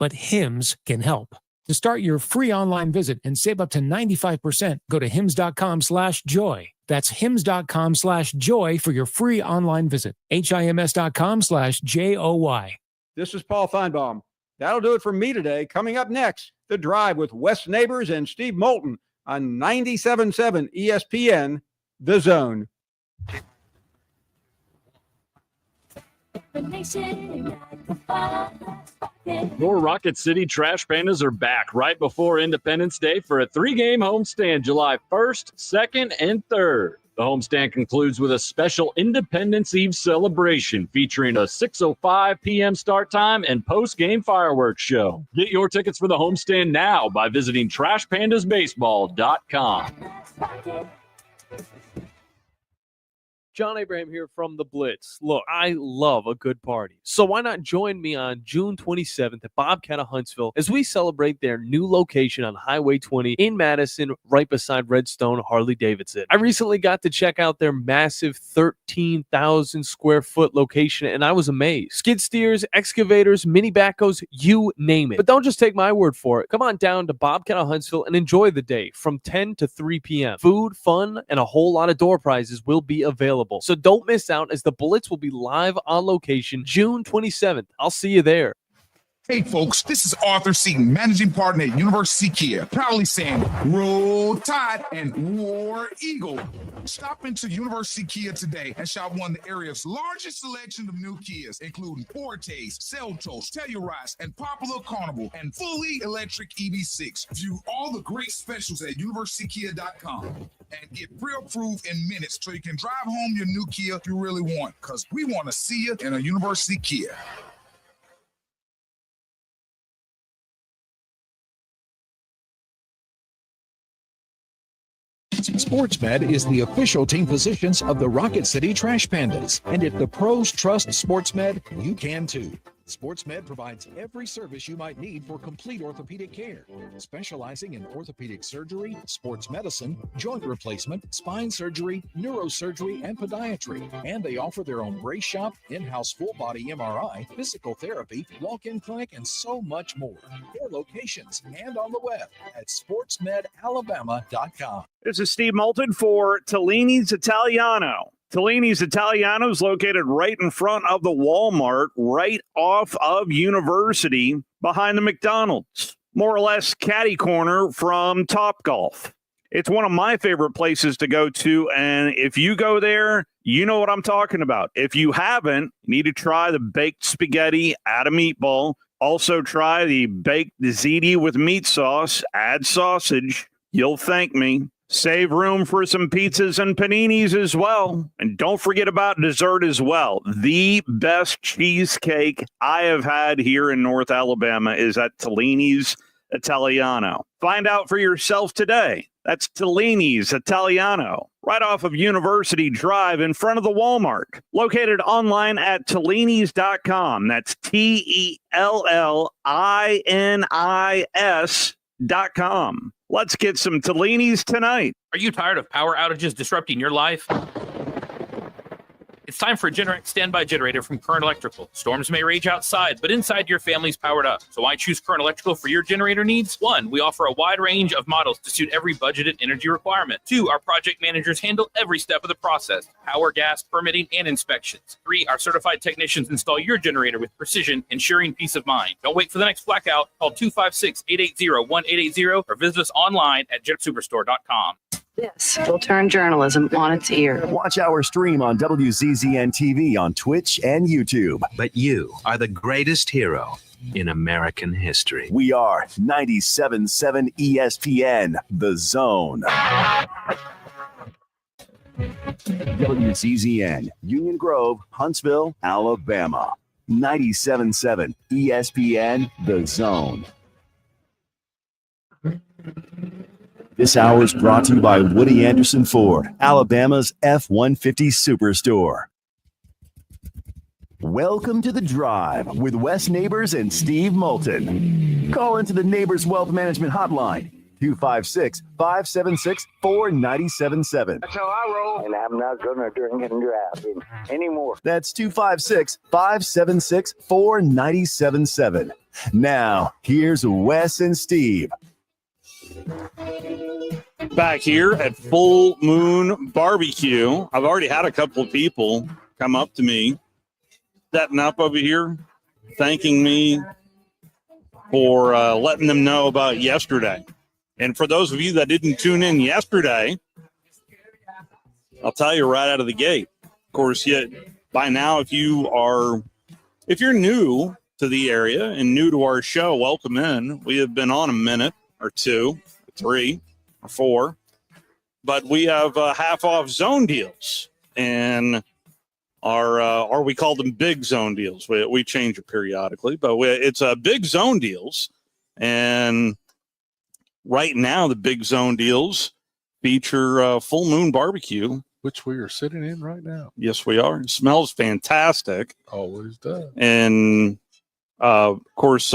but Hims can help. To start your free online visit and save up to 95%, go to hims.com/joy. That's hims.com/joy for your free online visit. HIMS.com/JOY. This is Paul Feinbaum. That'll do it for me today. Coming up next, The Drive with Wes Neighbors and Steve Moulton on 97.7 ESPN, The Zone. Your Rocket City Trash Pandas are back right before Independence Day for a 3-game homestand July 1st, 2nd, and 3rd. The homestand concludes with a special Independence Eve celebration featuring a 6:05 p.m. start time and post-game fireworks show. Get your tickets for the homestand now by visiting TrashPandasBaseball.com. John Abraham here from The Blitz. Look, I love a good party. So why not join me on June 27th at Bobcat of Huntsville as we celebrate their new location on Highway 20 in Madison, right beside Redstone Harley-Davidson. I recently got to check out their massive 13,000 square foot location, and I was amazed. Skid steers, excavators, mini backhoes, you name it. But don't just take my word for it. Come on down to Bobcat of Huntsville and enjoy the day from 10 to 3 p.m. Food, fun, and a whole lot of door prizes will be available. So don't miss out as the Blitz will be live on location June 27th. I'll see you there. Hey folks, this is Arthur Seaton, managing partner at University Kia, proudly saying Roll Tide and War Eagle. Stop into University Kia today and shop one of the area's largest selection of new Kias, including Fortes, Seltos, Telluride, and Popular Carnival, and fully electric EV6. View all the great specials at universitykia.com and get pre-approved in minutes so you can drive home your new Kia you really want, because we want to see you in a University Kia. SportsMed is the official team physicians of the Rocket City Trash Pandas. And if the pros trust SportsMed, you can too. SportsMed provides every service you might need for complete orthopedic care, specializing in orthopedic surgery, sports medicine, joint replacement, spine surgery, neurosurgery, and podiatry. And they offer their own brace shop, in-house full-body MRI, physical therapy, walk-in clinic, and so much more. 4 locations and on the web at sportsmedalabama.com. This is Steve Moulton for Tellini's Italiano. Tellini's Italiano is located right in front of the Walmart, right off of University, behind the McDonald's. More or less catty corner from Topgolf. It's one of my favorite places to go to, and if you go there, you know what I'm talking about. If you haven't, you need to try the baked spaghetti, add a meatball. Also try the baked ziti with meat sauce, add sausage. You'll thank me. Save room for some pizzas and paninis as well. And don't forget about dessert as well. The best cheesecake I have had here in North Alabama is at Tellini's Italiano. Find out for yourself today. That's Tellini's Italiano, right off of University Drive in front of the Walmart. Located online at Tellinis.com. That's TELLINIS.com. Let's get some Tellini's tonight. Are you tired of power outages disrupting your life? It's time for a Generac standby generator from Current Electrical. Storms may rage outside, but inside your family's powered up. So why choose Current Electrical for your generator needs? 1, we offer a wide range of models to suit every budgeted energy requirement. 2, our project managers handle every step of the process: power, gas, permitting, and inspections. 3, our certified technicians install your generator with precision, ensuring peace of mind. Don't wait for the next blackout. Call 256-880-1880 or visit us online at jetsuperstore.com. This will turn journalism on its ear. Watch our stream on WZZN TV on Twitch and YouTube. But you are the greatest hero in American history. We are 97.7 ESPN, The Zone. WZZN, Union Grove, Huntsville, Alabama. 97.7 ESPN, The Zone. This hour is brought to you by Woody Anderson Ford, Alabama's F-150 Superstore. Welcome to The Drive with Wes Neighbors and Steve Moulton. Call into the Neighbors Wealth Management Hotline, 256-576-4977. That's how I roll, and I'm not going to drink and drive anymore. That's 256-576-4977. Now, here's Wes and Steve. Back here at Full Moon Barbecue. I've already had a couple of people come up to me, setting up over here, thanking me for letting them know about yesterday. And for those of you that didn't tune in yesterday, I'll tell you right out of the gate. Of course, by now, if you're new to the area and new to our show, welcome in. We have been on a minute or two, or three, or four, but we have half-off zone deals, and we call them big zone deals. We change it periodically, but it's big zone deals, and right now the big zone deals feature Full Moon Barbecue, which we are sitting in right now. Yes, we are. It smells fantastic. Always does. And of course,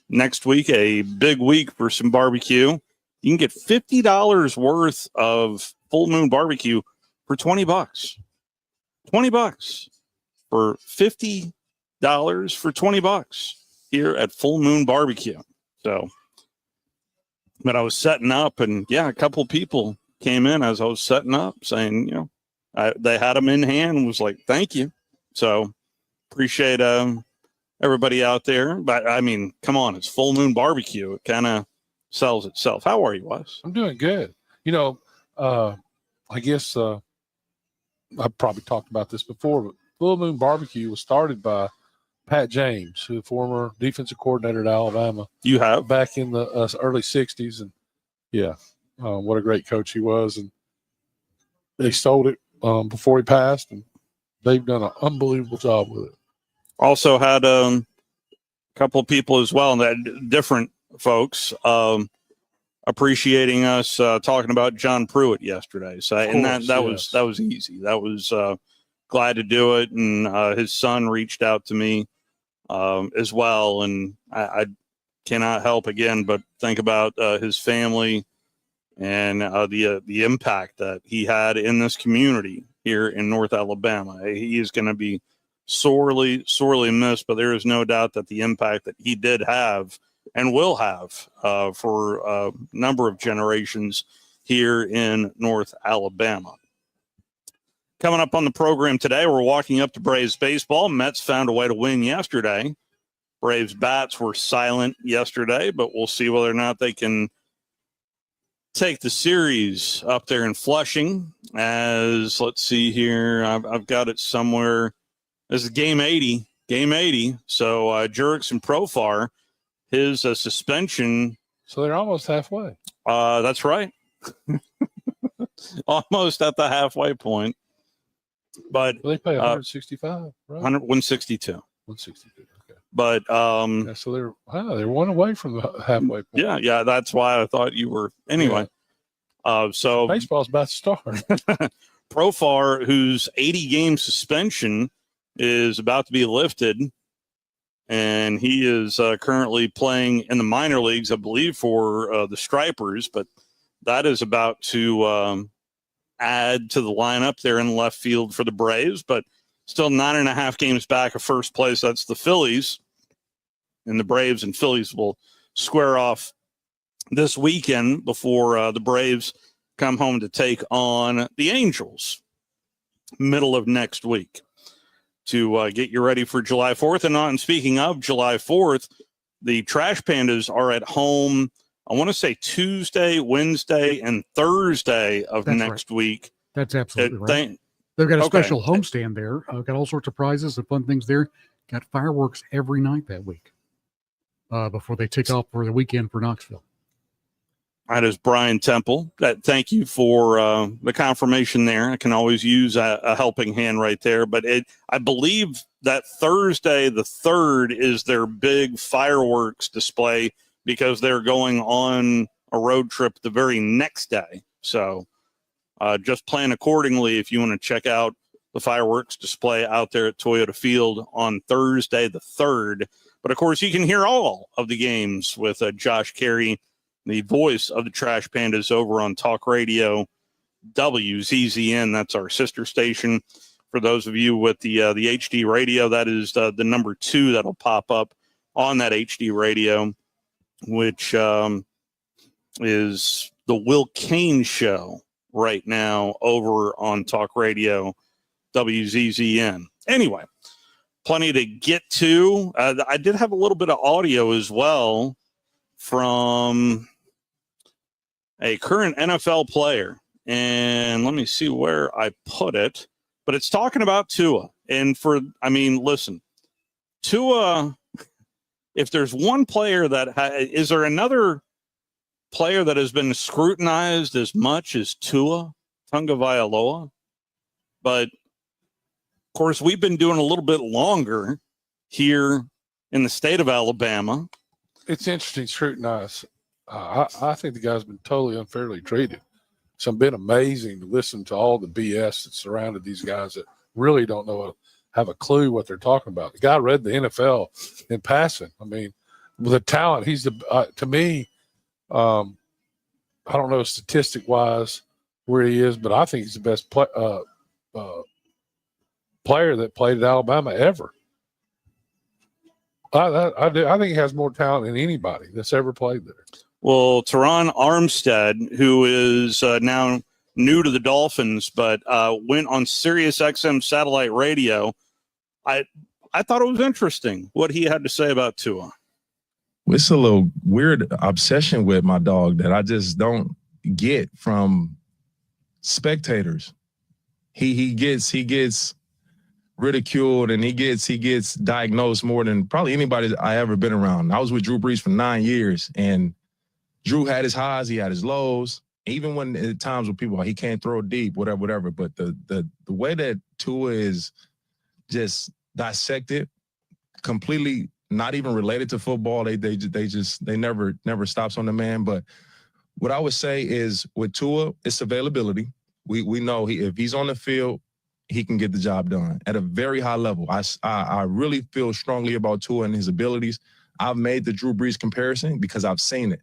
next week, a big week for some barbecue. You can get $50 worth of Full Moon Barbecue for $20. $20 for $50 for $20 here at Full Moon Barbecue. So, but I was setting up, and a couple of people came in as I was setting up saying, they had them in hand and was like, thank you. So appreciate everybody out there. But I mean, come on, it's Full Moon Barbecue. It kind of sells itself. How are you, Wes? I'm doing good. I guess I've probably talked about this before, but Full Moon Barbecue was started by Pat James, who former defensive coordinator at Alabama. You have? Back in the early 60s. And what a great coach he was. And they sold it before he passed, and they've done an unbelievable job with it. Also had a couple of people as well, different folks appreciating us talking about John Pruitt yesterday. So, that was easy. That was glad to do it, and his son reached out to me as well, and I cannot help again but think about his family and the impact that he had in this community here in North Alabama. He is going to be sorely, sorely missed, but there is no doubt that the impact that he did have and will have for a number of generations here in North Alabama. Coming up on the program today, we're walking up to Braves baseball. Mets found a way to win yesterday. Braves bats were silent yesterday, but we'll see whether or not they can take the series up there in Flushing. As let's see here, I've got it somewhere. This is game 80. So Jurix and Profar, his suspension. So they're almost halfway. That's right. Almost at the halfway point. But they pay 165, right? 162. 162. Okay. But so they're one away from the halfway point. Yeah. That's why I thought you were anyway. So baseball's about to start. Profar, whose 80-game suspension is about to be lifted, and he is currently playing in the minor leagues, I believe, for the Stripers, but that is about to add to the lineup there in left field for the Braves, but still 9.5 games back of first place. That's the Phillies, and the Braves and Phillies will square off this weekend before the Braves come home to take on the Angels middle of next week to get you ready for July 4th. And speaking of July 4th, the Trash Pandas are at home, I want to say Tuesday, Wednesday, and Thursday of next week. That's absolutely right. They've got a special homestand there. Got all sorts of prizes and fun things there. Got fireworks every night that week before they take off for the weekend for Knoxville. That is Brian Temple. Thank you for the confirmation there. I can always use a helping hand right there. But I believe that Thursday, the 3rd, is their big fireworks display because they're going on a road trip the very next day. So just plan accordingly if you want to check out the fireworks display out there at Toyota Field on Thursday, the 3rd. But, of course, you can hear all of the games with Josh Carey, the voice of the Trash Pandas, over on Talk Radio WZZN. That's our sister station. For those of you with the HD radio, that is the number 2 that'll pop up on that HD radio, which is the Will Kane Show right now over on Talk Radio WZZN. Anyway, plenty to get to. I did have a little bit of audio as well from a current NFL player. And let me see where I put it. But it's talking about Tua. And listen, Tua, if there's one player is there another player that has been scrutinized as much as Tua Tagovailoa? But, of course, we've been doing a little bit longer here in the state of Alabama. It's interesting, scrutinized. I think the guy's been totally unfairly treated. So it's been amazing to listen to all the BS that surrounded these guys that really don't have a clue what they're talking about. The guy read the NFL in passing. I mean, with the talent, he's to me, I don't know statistic-wise where he is, but I think he's the best player that played at Alabama ever. I think he has more talent than anybody that's ever played there. Well, Teron Armstead, who is now new to the Dolphins, but went on Sirius XM satellite radio, I thought it was interesting what he had to say about Tua. It's a little weird obsession with my dog that I just don't get from spectators. He gets ridiculed and he gets diagnosed more than probably anybody I ever been around. I was with Drew Brees for 9 years, and Drew had his highs, he had his lows. Even when at times when people are like, he can't throw deep, whatever. But the way that Tua is just dissected, completely not even related to football, they never stops on the man. But what I would say is with Tua, it's availability. We know if he's on the field, he can get the job done at a very high level. I really feel strongly about Tua and his abilities. I've made the Drew Brees comparison because I've seen it.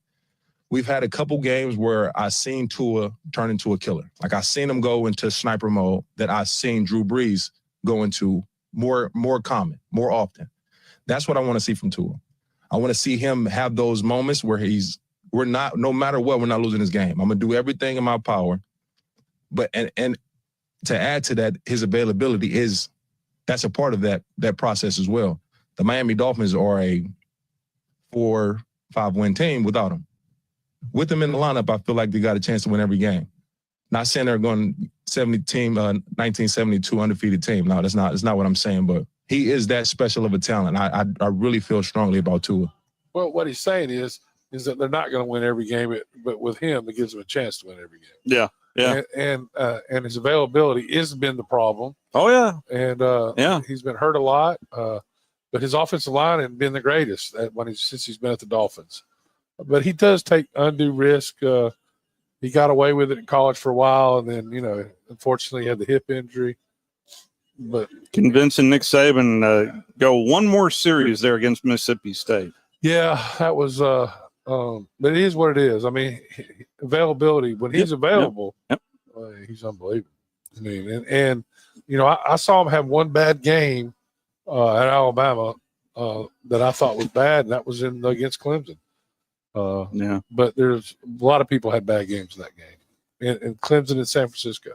We've had a couple games where I've seen Tua turn into a killer. Like I've seen him go into sniper mode that I've seen Drew Brees go into more common, more often. That's what I want to see from Tua. I want to see him have those moments where no matter what, we're not losing this game. I'm going to do everything in my power. But and to add to that, his availability that's a part of that process as well. The Miami Dolphins are a 4-5 win team without him. With him in the lineup, I feel like they got a chance to win every game. Not saying they're going 1972 undefeated team. No, that's not what I'm saying. But he is that special of a talent. I really feel strongly about Tua. Well, what he's saying is that they're not going to win every game, but with him, it gives them a chance to win every game. Yeah. Yeah. And his availability has been the problem. Oh, yeah. And he's been hurt a lot. But his offensive line hasn't been the greatest since he's been at the Dolphins. But he does take undue risk. He got away with it in college for a while, and then, unfortunately, he had the hip injury. But convincing Nick Saban go one more series there against Mississippi State. Yeah, that was but it is what it is. I mean, availability, when he's available, he's unbelievable. I mean, and I saw him have one bad game at Alabama that I thought was bad, and that was against Clemson. But there's a lot of people had bad games in that game, in Clemson and San Francisco.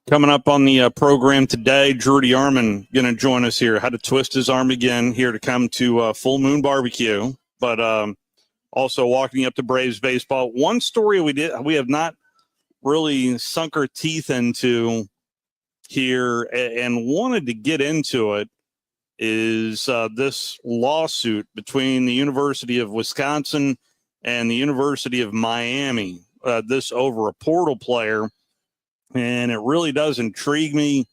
Coming up on the program today, Drudy Armon going to join us here. Had to twist his arm again here to come to Full Moon Barbecue, but also walking up to Braves baseball. One story we have not really sunk our teeth into here and wanted to get into it is this lawsuit between the University of Wisconsin and the University of Miami, this over a portal player. And it really does intrigue me.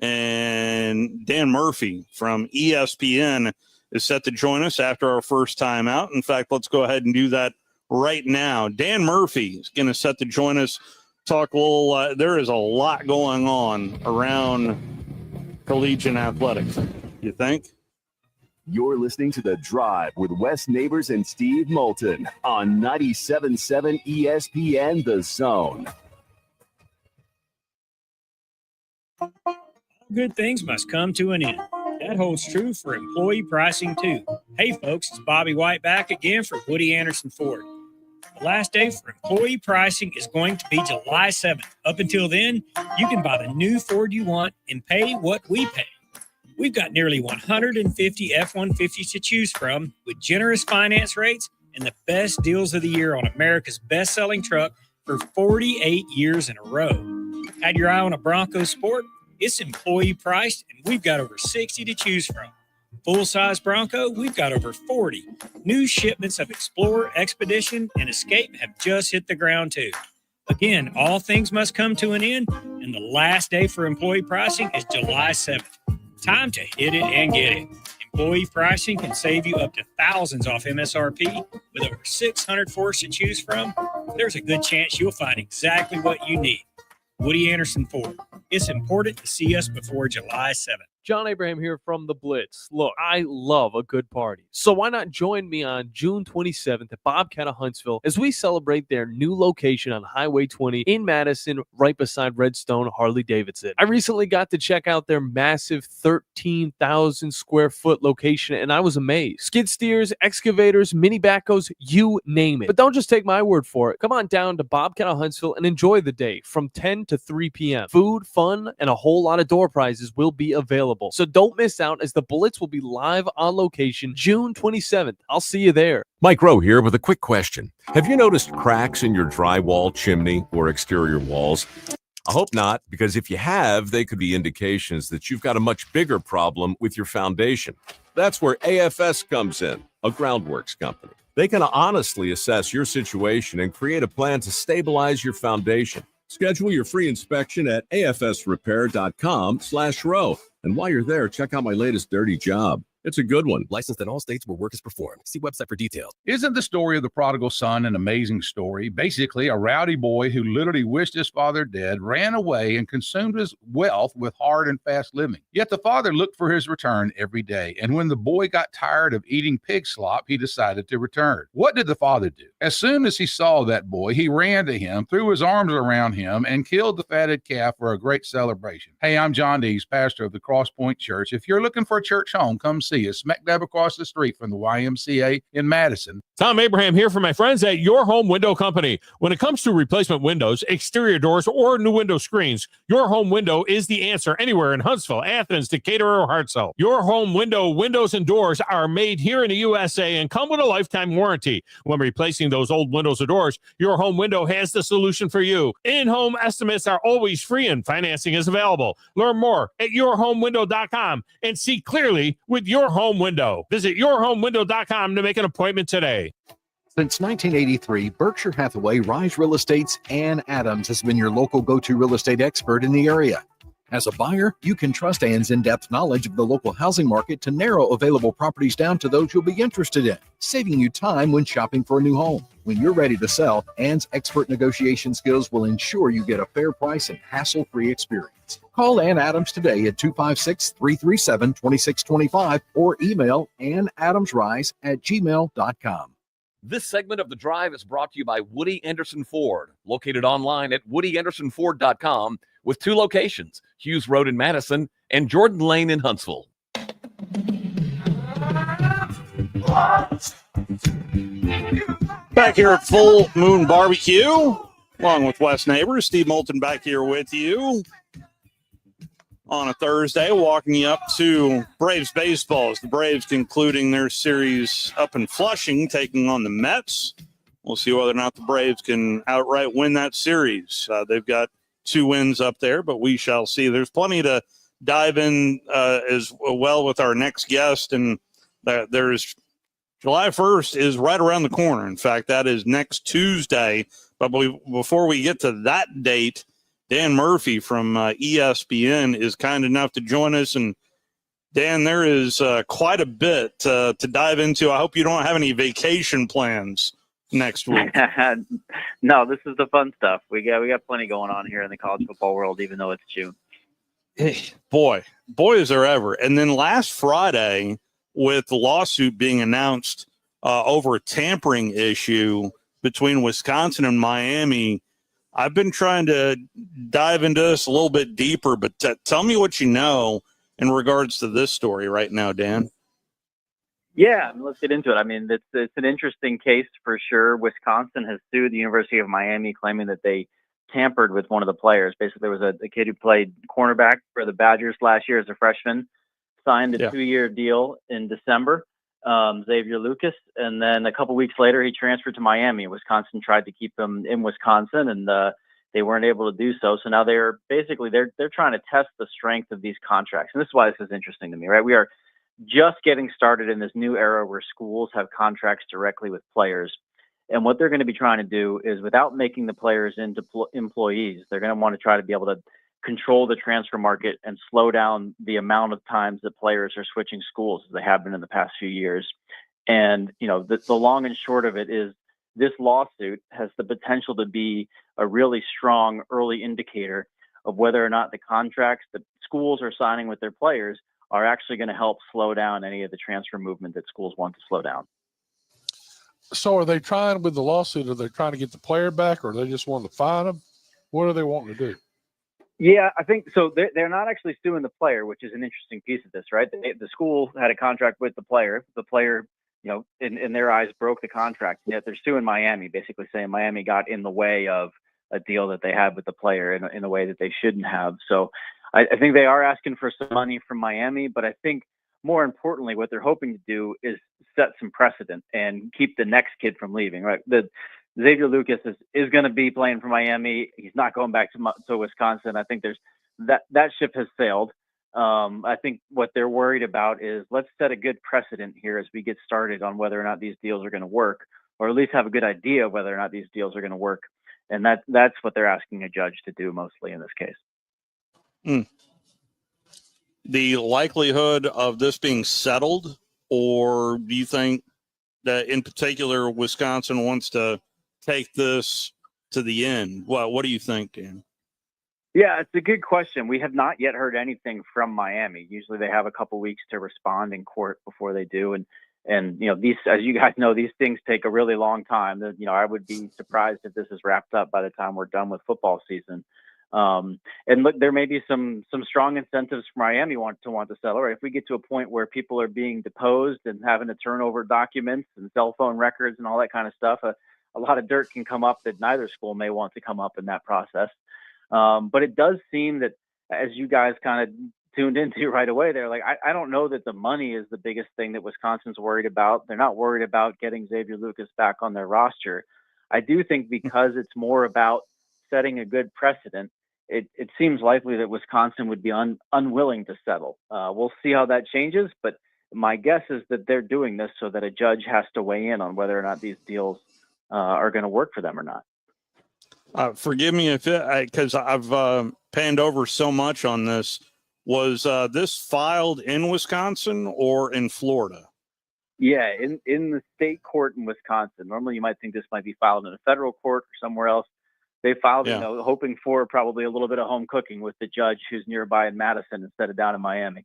And Dan Murphy from ESPN is set to join us after our first time out. In fact, let's go ahead and do that right now. Dan Murphy is going to set to join us, talk a little. There is a lot going on around collegiate athletics. You think? You're listening to The Drive with Wes Neighbors and Steve Moulton on 97.7 ESPN The Zone. Good things must come to an end. That holds true for employee pricing, too. Hey, folks, it's Bobby White back again for Woody Anderson Ford. The last day for employee pricing is going to be July 7th. Up until then, you can buy the new Ford you want and pay what we pay. We've got nearly 150 F-150s to choose from with generous finance rates and the best deals of the year on America's best-selling truck for 48 years in a row. Had your eye on a Bronco Sport? It's employee priced, and we've got over 60 to choose from. Full-size Bronco, we've got over 40. New shipments of Explorer, Expedition, and Escape have just hit the ground, too. Again, all things must come to an end, and the last day for employee pricing is July 7th. Time to hit it and get it. Employee pricing can save you up to thousands off MSRP. With over 600 Fords to choose from, there's a good chance you'll find exactly what you need. Woody Anderson Ford. It's important to see us before July 7th. John Abraham here from The Blitz. Look, I love a good party. So why not join me on June 27th at Bobcat of Huntsville as we celebrate their new location on Highway 20 in Madison, right beside Redstone Harley-Davidson. I recently got to check out their massive 13,000 square foot location, and I was amazed. Skid steers, excavators, mini backhoes, you name it. But don't just take my word for it. Come on down to Bobcat of Huntsville and enjoy the day from 10 to 3 p.m. Food, fun, and a whole lot of door prizes will be available. So don't miss out as the Blitz will be live on location June 27th. I'll see you there. Mike Rowe here with a quick question. Have you noticed cracks in your drywall, chimney, or exterior walls? I hope not, because if you have, they could be indications that you've got a much bigger problem with your foundation. That's where AFS comes in, a groundworks company. They can honestly assess your situation and create a plan to stabilize your foundation. Schedule your free inspection at afsrepair.com/row. And while you're there, check out my latest dirty job. It's a good one. Licensed in all states where work is performed. See website for details. Isn't the story of the prodigal son an amazing story? Basically, a rowdy boy who literally wished his father dead, ran away, and consumed his wealth with hard and fast living. Yet the father looked for his return every day. And when the boy got tired of eating pig slop, he decided to return. What did the father do? As soon as he saw that boy, he ran to him, threw his arms around him, and killed the fatted calf for a great celebration. Hey, I'm John Dees, pastor of the Cross Point Church. If you're looking for a church home, come see us smack dab across the street from the YMCA in Madison. Tom Abraham here for my friends at Your Home Window Company. When it comes to replacement windows, exterior doors, or new window screens, Your Home Window is the answer anywhere in Huntsville, Athens, Decatur, or Hartselle. Your Home Window windows and doors are made here in the USA and come with a lifetime warranty. When replacing those old windows or doors, Your Home Window has the solution for you. In-home estimates are always free and financing is available. Learn more at yourhomewindow.com and see clearly with Your Home Window. Visit yourhomewindow.com to make an appointment today. Since 1983, Berkshire Hathaway Rise Real Estate's Ann Adams has been your local go-to real estate expert in the area. As a buyer, you can trust Ann's in-depth knowledge of the local housing market to narrow available properties down to those you'll be interested in, saving you time when shopping for a new home. When you're ready to sell, Ann's expert negotiation skills will ensure you get a fair price and hassle-free experience. Call Ann Adams today at 256-337-2625 or email annadamsrise@gmail.com. This segment of The Drive is brought to you by Woody Anderson Ford, located online at woodyAndersonFord.com with 2 locations, Hughes Road in Madison and Jordan Lane in Huntsville. Back here at Full Moon Barbecue, along with Wes Neighbors, Steve Moulton back here with you on a Thursday, walking you up to Braves baseball as the Braves concluding their series up in Flushing, taking on the Mets. We'll see whether or not the Braves can outright win that series. They've got 2 wins up there, but we shall see. There's plenty to dive in as well with our next guest, and there's July 1st is right around the corner. In fact, that is next Tuesday. But before we get to that date, Dan Murphy from ESPN is kind enough to join us. And, Dan, there is quite a bit to dive into. I hope you don't have any vacation plans next week. No, this is the fun stuff. We got plenty going on here in the college football world, even though it's June. Boy, is there ever. And then last Friday, with the lawsuit being announced over a tampering issue between Wisconsin and Miami, I've been trying to dive into this a little bit deeper, but tell me what you know. in regards to this story right now, Dan? Yeah, let's get into it. I mean, it's an interesting case for sure. Wisconsin has sued the University of Miami, claiming that they tampered with one of the players. Basically, there was a kid who played cornerback for the Badgers last year as a freshman, signed a 2-year deal in December, Xavier Lucas, and then a couple weeks later he transferred to Miami. Wisconsin tried to keep him in Wisconsin, and they weren't able to do so. So now they're trying to test the strength of these contracts, and this is why this is interesting to me, right? We are just getting started in this new era where schools have contracts directly with players. And what they're going to be trying to do is, without making the players into employees, they're going to want to try to be able to control the transfer market and slow down the amount of times that players are switching schools, as they have been in the past few years. And, the long and short of it is, this lawsuit has the potential to be a really strong early indicator of whether or not the contracts that schools are signing with their players are actually going to help slow down any of the transfer movement that schools want to slow down. So are they trying with the lawsuit? Are they trying to get the player back, or they just want to fine him? What are they wanting to do? Yeah, I think so. They're not actually suing the player, which is an interesting piece of this, right? The school had a contract with the player. The player, in their eyes, broke the contract. Yet they're suing Miami, basically saying Miami got in the way of a deal that they had with the player in a way that they shouldn't have. So I think they are asking for some money from Miami, but I think more importantly, what they're hoping to do is set some precedent and keep the next kid from leaving, right? Xavier Lucas is going to be playing for Miami. He's not going back to Wisconsin. I think there's that ship has sailed. I think what they're worried about is, let's set a good precedent here as we get started on whether or not these deals are going to work, or at least have a good idea of whether or not these deals are going to work. And that's what they're asking a judge to do mostly in this case. The likelihood of this being settled, or do you think that in particular Wisconsin wants to take this to the end? Well, what do you think, Dan? Yeah, it's a good question. We have not yet heard anything from Miami. Usually they have a couple weeks to respond in court before they do. And these, as you guys know, these things take a really long time. I would be surprised if this is wrapped up by the time we're done with football season. And look, there may be some strong incentives for Miami to settle. Right? If we get to a point where people are being deposed and having to turn over documents and cell phone records and all that kind of stuff, a lot of dirt can come up that neither school may want to come up in that process. But it does seem that, as you guys kind of tuned into right away, they're like, I don't know that the money is the biggest thing that Wisconsin's worried about. They're not worried about getting Xavier Lucas back on their roster. I do think because it's more about setting a good precedent, it seems likely that Wisconsin would be unwilling to settle. We'll see how that changes, but my guess is that they're doing this so that a judge has to weigh in on whether or not these deals are going to work for them or not. Forgive me because I've panned over so much on this. Was this filed in Wisconsin or in Florida? Yeah, in the state court in Wisconsin. Normally you might think this might be filed in a federal court or somewhere else. They filed, hoping for probably a little bit of home cooking with the judge who's nearby in Madison instead of down in Miami.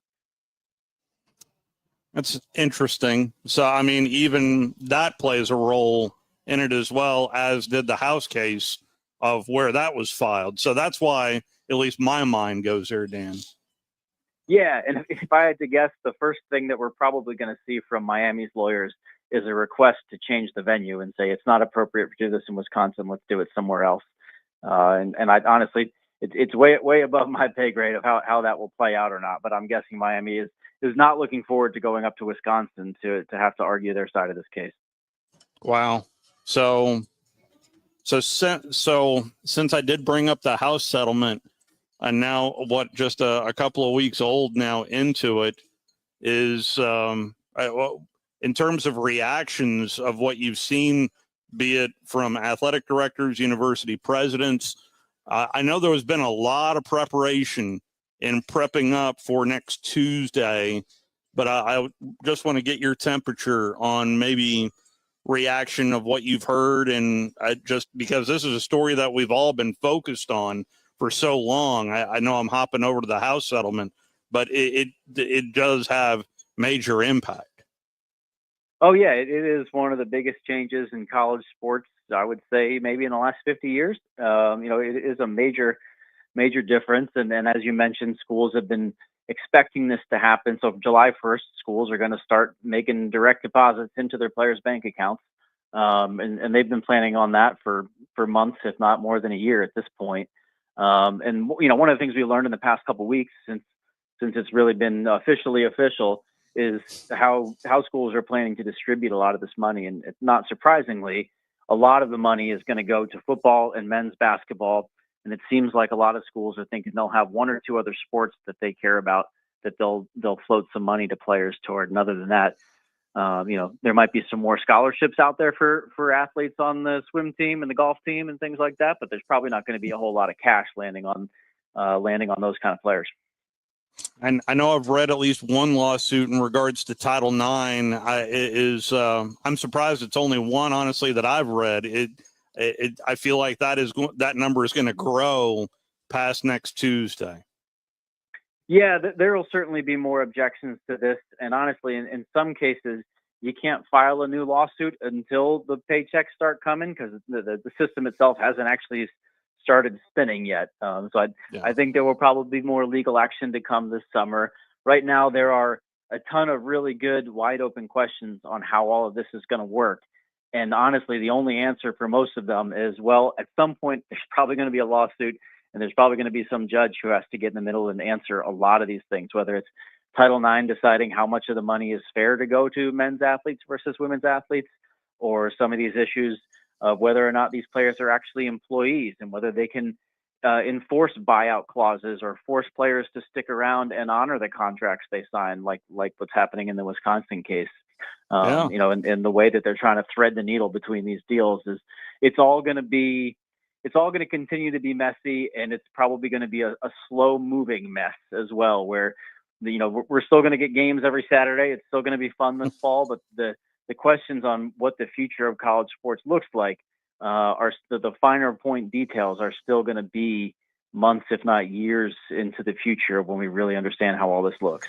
That's interesting. So, I mean, even that plays a role in it, as well as did the House case of where that was filed. So that's why at least my mind goes there, Dan. Yeah, and if I had to guess, the first thing that we're probably going to see from Miami's lawyers is a request to change the venue and say it's not appropriate to do this in Wisconsin. Let's do it somewhere else. And I honestly, it's way above my pay grade of how that will play out or not. But I'm guessing Miami is not looking forward to going up to Wisconsin to have to argue their side of this case. Wow. So since I did bring up the House settlement, and now just a couple of weeks old now into it, is in terms of reactions of what you've seen, be it from athletic directors, university presidents. I know there has been a lot of preparation in prepping up for next Tuesday, but I just want to get your temperature on maybe reaction of what you've heard. And just because this is a story that we've all been focused on for so long, I know I'm hopping over to the House settlement, but it does have major impact. Oh, yeah, it is one of the biggest changes in college sports, I would say, maybe in the last 50 years. It is a major difference. And as you mentioned, schools have been expecting this to happen. So July 1st, schools are going to start making direct deposits into their players' bank accounts. And they've been planning on that for months, if not more than a year at this point. And one of the things we learned in the past couple of weeks, since it's really been officially official, is how schools are planning to distribute a lot of this money. And not surprisingly, a lot of the money is going to go to football and men's basketball. And it seems like a lot of schools are thinking they'll have one or two other sports that they care about that they'll float some money to players toward. And other than that, there might be some more scholarships out there for athletes on the swim team and the golf team and things like that, but there's probably not going to be a whole lot of cash landing on those kind of players. And I know I've read at least one lawsuit in regards to Title IX. I'm surprised it's only one, honestly, that I've read. I feel like that number is going to grow past next Tuesday. Yeah, there will certainly be more objections to this. And honestly, in some cases, you can't file a new lawsuit until the paychecks start coming because the system itself hasn't actually started spinning yet. I think there will probably be more legal action to come this summer. Right now, there are a ton of really good, wide open questions on how all of this is going to work. And honestly, the only answer for most of them is, well, at some point, there's probably going to be a lawsuit. And there's probably going to be some judge who has to get in the middle and answer a lot of these things, whether it's Title IX deciding how much of the money is fair to go to men's athletes versus women's athletes, or some of these issues of whether or not these players are actually employees and whether they can enforce buyout clauses or force players to stick around and honor the contracts they sign, like what's happening in the Wisconsin case. And the way that they're trying to thread the needle between these deals is it's all going to continue to be messy, and it's probably going to be a slow moving mess as well, where, we're still going to get games every Saturday. It's still going to be fun this fall, but the questions on what the future of college sports looks like are the finer point details are still going to be months, if not years into the future when we really understand how all this looks.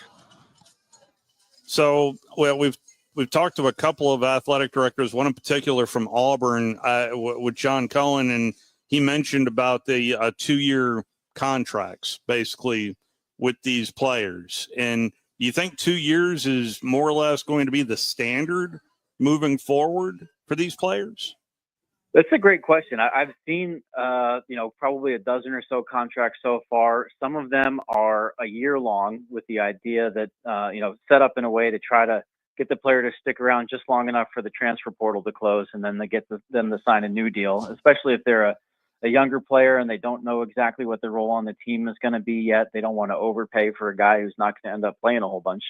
So, well, we've talked to a couple of athletic directors, one in particular from Auburn with John Cohen, and he mentioned about the 2-year contracts basically with these players. And you think 2 years is more or less going to be the standard moving forward for these players? That's a great question. I've seen, probably a dozen or so contracts so far. Some of them are a year long with the idea that, set up in a way to try to get the player to stick around just long enough for the transfer portal to close, and then they get them to sign a new deal, especially if they're a younger player and they don't know exactly what their role on the team is going to be yet. They don't want to overpay for a guy who's not going to end up playing a whole bunch.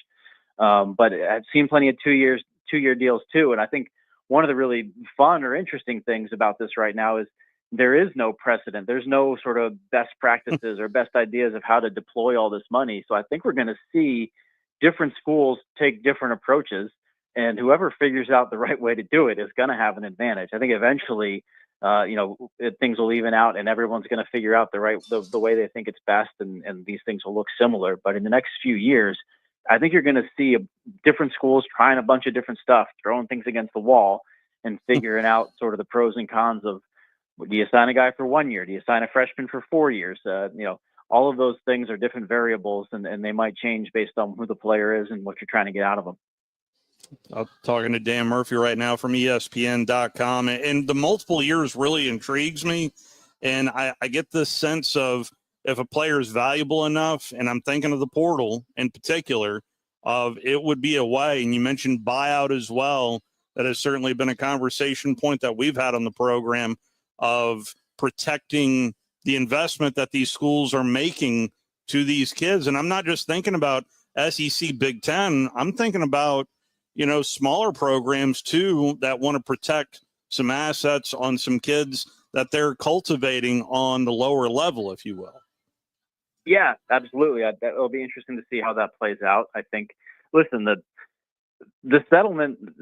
But I've seen plenty of 2-year deals too. And I think one of the really fun or interesting things about this right now is there is no precedent. There's no sort of best practices or best ideas of how to deploy all this money. So I think we're going to see different schools take different approaches, and whoever figures out the right way to do it is going to have an advantage. I think eventually, things will even out and everyone's going to figure out the way they think it's best, and these things will look similar. But in the next few years, I think you're going to see different schools trying a bunch of different stuff, throwing things against the wall and figuring out sort of the pros and cons of, do you sign a guy for 1 year? Do you sign a freshman for 4 years? All of those things are different variables, and they might change based on who the player is and what you're trying to get out of them. I'm talking to Dan Murphy right now from ESPN.com, and the multiple years really intrigues me. And I get this sense of, if a player is valuable enough, and I'm thinking of the portal in particular, of it would be a way, and you mentioned buyout as well, that has certainly been a conversation point that we've had on the program of protecting the investment that these schools are making to these kids. And I'm not just thinking about SEC Big Ten. I'm thinking about, smaller programs too, that want to protect some assets on some kids that they're cultivating on the lower level, if you will. Yeah, absolutely. It'll be interesting to see how that plays out. I think, listen, the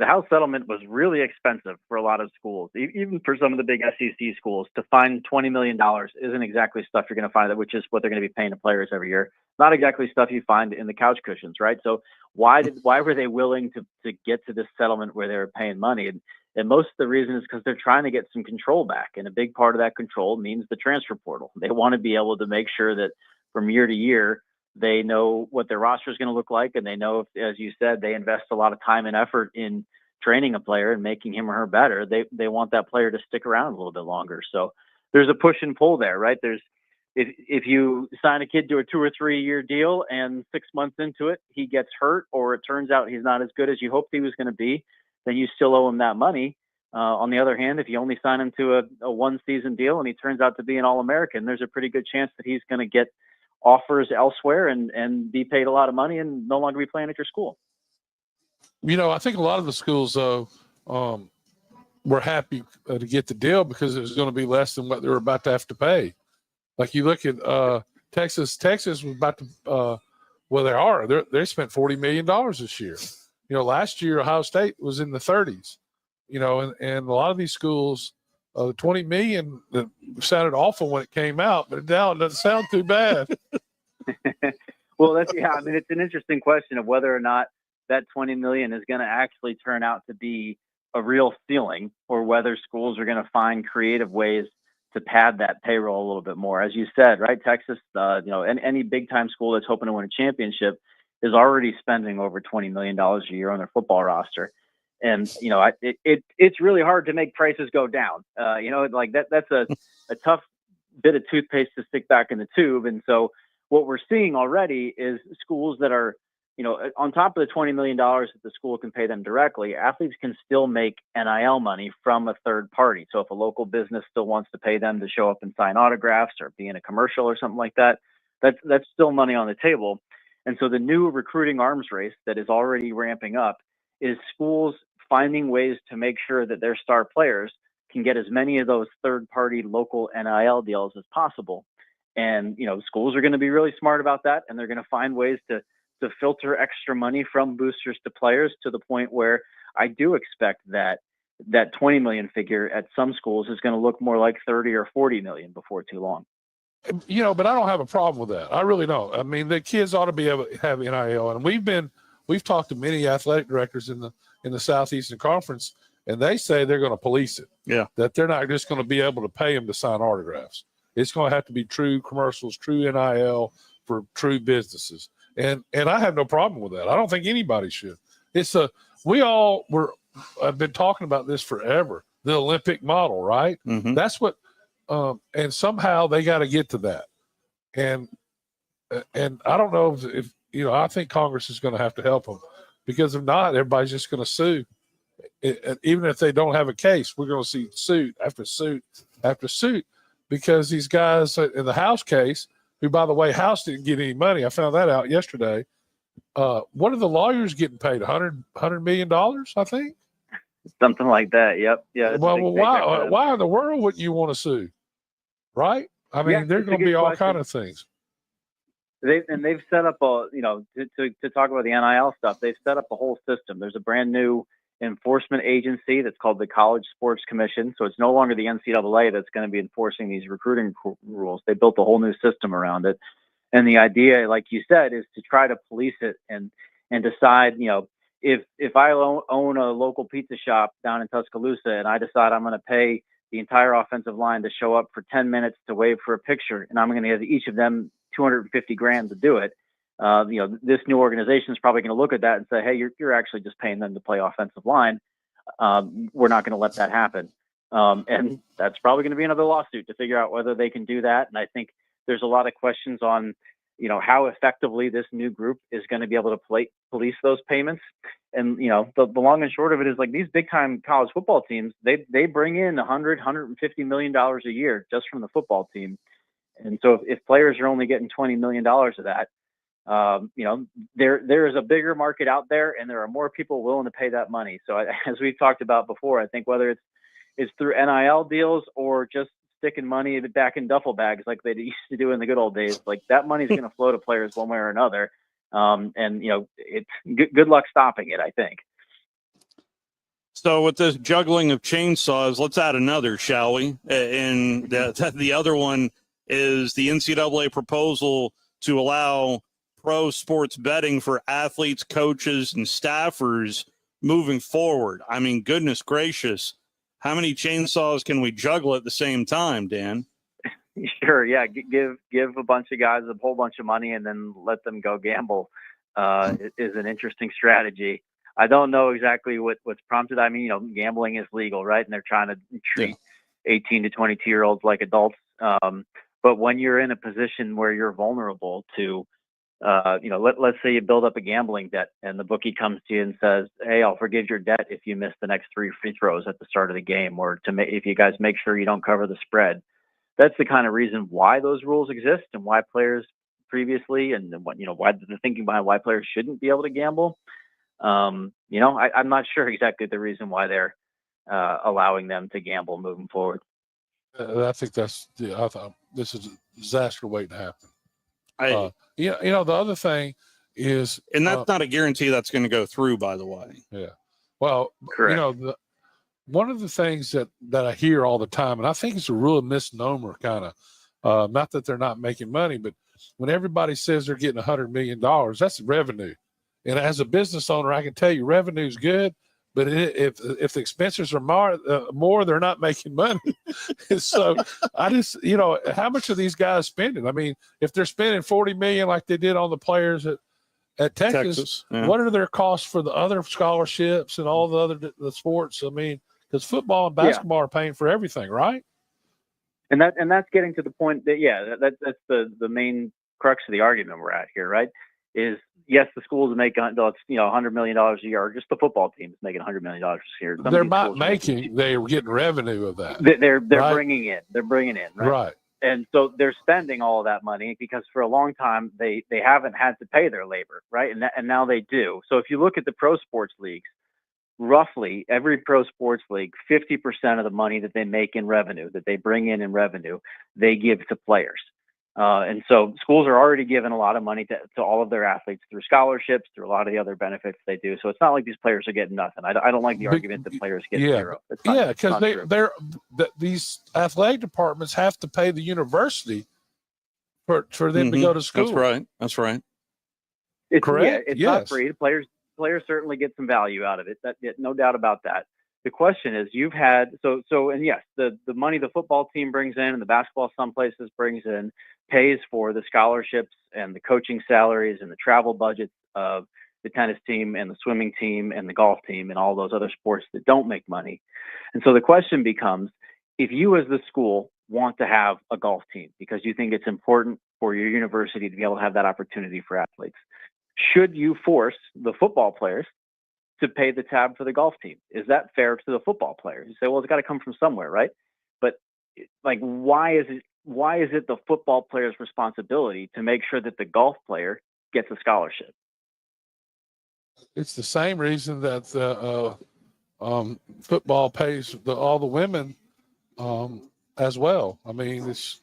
house settlement was really expensive for a lot of schools, even for some of the big SEC schools. To find $20 million isn't exactly stuff you're going to find, which is what they're going to be paying the players every year. Not exactly stuff you find in the couch cushions, right? So why were they willing to get to this settlement where they were paying money? And most of the reason is because they're trying to get some control back. And a big part of that control means the transfer portal. They want to be able to make sure that from year to year, They know what their roster is going to look like, and they know, if, as you said, they invest a lot of time and effort in training a player and making him or her better. They want that player to stick around a little bit longer. So there's a push and pull there, right? If you sign a kid to a 2 or 3 year deal and 6 months into it, he gets hurt, or it turns out he's not as good as you hoped he was going to be, then you still owe him that money. On the other hand, if you only sign him to a 1 season deal and he turns out to be an All-American, there's a pretty good chance that he's going to get offers elsewhere and be paid a lot of money and no longer be playing at your school. I think a lot of the schools, though, were happy to get the deal because it was going to be less than what they were about to have to pay. Like you look at Texas. Texas was about to, they spent $40 million this year. Last year Ohio State was in the 30s. And a lot of these schools, the $20 million that sounded awful when it came out, but now it doesn't sound too bad. Well, it's an interesting question of whether or not that $20 million is going to actually turn out to be a real ceiling, or whether schools are going to find creative ways to pad that payroll a little bit more. As you said, right? Texas, any big time school that's hoping to win a championship is already spending over $20 million a year on their football roster. And, it's really hard to make prices go down. That's a tough bit of toothpaste to stick back in the tube. And so what we're seeing already is schools that are, on top of the $20 million that the school can pay them directly, athletes can still make NIL money from a third party. So if a local business still wants to pay them to show up and sign autographs or be in a commercial or something like that, that's still money on the table. And so the new recruiting arms race that is already ramping up is schools finding ways to make sure that their star players can get as many of those third-party local NIL deals as possible. And, schools are going to be really smart about that, and they're going to find ways to filter extra money from boosters to players, to the point where I do expect that 20 million figure at some schools is going to look more like 30 or 40 million before too long. But I don't have a problem with that. I really don't. I mean, the kids ought to be able to have NIL, and we've talked to many athletic directors in the Southeastern Conference, and they say they're going to police it. Yeah. That they're not just going to be able to pay them to sign autographs. It's going to have to be true commercials, true NIL for true businesses. And I have no problem with that. I don't think anybody should. I've been talking about this forever, the Olympic model, right? Mm-hmm. That's what, and somehow they got to get to that. And I don't know if I think Congress is going to have to help them, because if not, everybody's just going to sue. Even if they don't have a case, we're going to see suit after suit after suit, because these guys in the House case, who, by the way, House didn't get any money. I found that out yesterday. What are the lawyers getting paid? $100 million, I think? Something like that. Yep. Yeah. Well, why in the world wouldn't you want to sue? Right? I mean, there's going to be all kind of things. They've set up to talk about the NIL stuff. They've set up a whole system. There's a brand new enforcement agency that's called the College Sports Commission. So it's no longer the NCAA that's going to be enforcing these recruiting rules. They built a whole new system around it. And the idea, like you said, is to try to police it and decide, if I own a local pizza shop down in Tuscaloosa and I decide I'm going to pay the entire offensive line to show up for 10 minutes to wave for a picture, and I'm going to give each of them $250,000 to do it. This new organization is probably going to look at that and say, hey, you're actually just paying them to play offensive line. We're not going to let that happen. And that's probably going to be another lawsuit to figure out whether they can do that. And I think there's a lot of questions on, how effectively this new group is going to be able to police those payments. And, the long and short of it is, like, these big time college football teams, they bring in $150 million a year just from the football team. And so if players are only getting $20 million of that, there is a bigger market out there, and there are more people willing to pay that money. So as we've talked about before, I think whether it's through NIL deals or just sticking money back in duffel bags like they used to do in the good old days, like, that money's going to flow to players one way or another. It's good luck stopping it, I think. So with this juggling of chainsaws, let's add another, shall we? And the other one is the NCAA proposal to allow pro sports betting for athletes, coaches, and staffers moving forward. I mean, goodness gracious, how many chainsaws can we juggle at the same time, Dan? Sure, yeah. Give a bunch of guys a whole bunch of money and then let them go gamble is an interesting strategy. I don't know exactly what's prompted. I mean, gambling is legal, right? And they're trying to treat 18 to 22-year-olds like adults. But when you're in a position where you're vulnerable to, let's say you build up a gambling debt and the bookie comes to you and says, "Hey, I'll forgive your debt if you miss the next 3 free throws at the start of the game, or if you guys make sure you don't cover the spread." That's the kind of reason why those rules exist and why players previously and why the thinking behind why players shouldn't be able to gamble. I'm not sure exactly the reason why they're allowing them to gamble moving forward. I think I thought this is a disaster waiting to happen. The other thing is, and that's not a guarantee that's going to go through, by the way. Yeah. Well, correct. One of the things that I hear all the time, and I think it's a real misnomer, kind of, not that they're not making money, but when everybody says they're getting $100 million, that's revenue. And as a business owner, I can tell you revenue is good, but if the expenses are more, they're not making money. So I just, how much are these guys spending? I mean, if they're spending $40 million like they did on the players at Texas, yeah. What are their costs for the other scholarships and all the sports? I mean, because football and basketball are paying for everything, right? And that's getting to the point that that's the main crux of the argument we're at here, right? Is yes, the schools make $100 million a year, or just the football team is making $100 million a year. They're not making; they were getting revenue of that. They're right? bringing in, right? Right. And so they're spending all of that money because for a long time they haven't had to pay their labor, right? And now they do. So if you look at the pro sports leagues, roughly every pro sports league, 50% of the money that they make in revenue, that they bring in revenue, they give to players. And so schools are already giving a lot of money to all of their athletes through scholarships, through a lot of the other benefits they do. So it's not like these players are getting nothing. I don't like the argument that players get zero. Because these athletic departments have to pay the university for them to go to school. That's right. It's, correct. It's yes. not free. Players certainly get some value out of it. No doubt about that. The question is, you've had and yes, the money the football team brings in and the basketball some places brings in pays for the scholarships and the coaching salaries and the travel budgets of the tennis team and the swimming team and the golf team and all those other sports that don't make money. And so the question becomes, if you as the school want to have a golf team because you think it's important for your university to be able to have that opportunity for athletes, should you force the football players to pay the tab for the golf team? Is that fair to the football players? You say, well, it's got to come from somewhere, right? But why is it the football player's responsibility to make sure that the golf player gets a scholarship? It's the same reason that football pays all the women as well. I mean, it's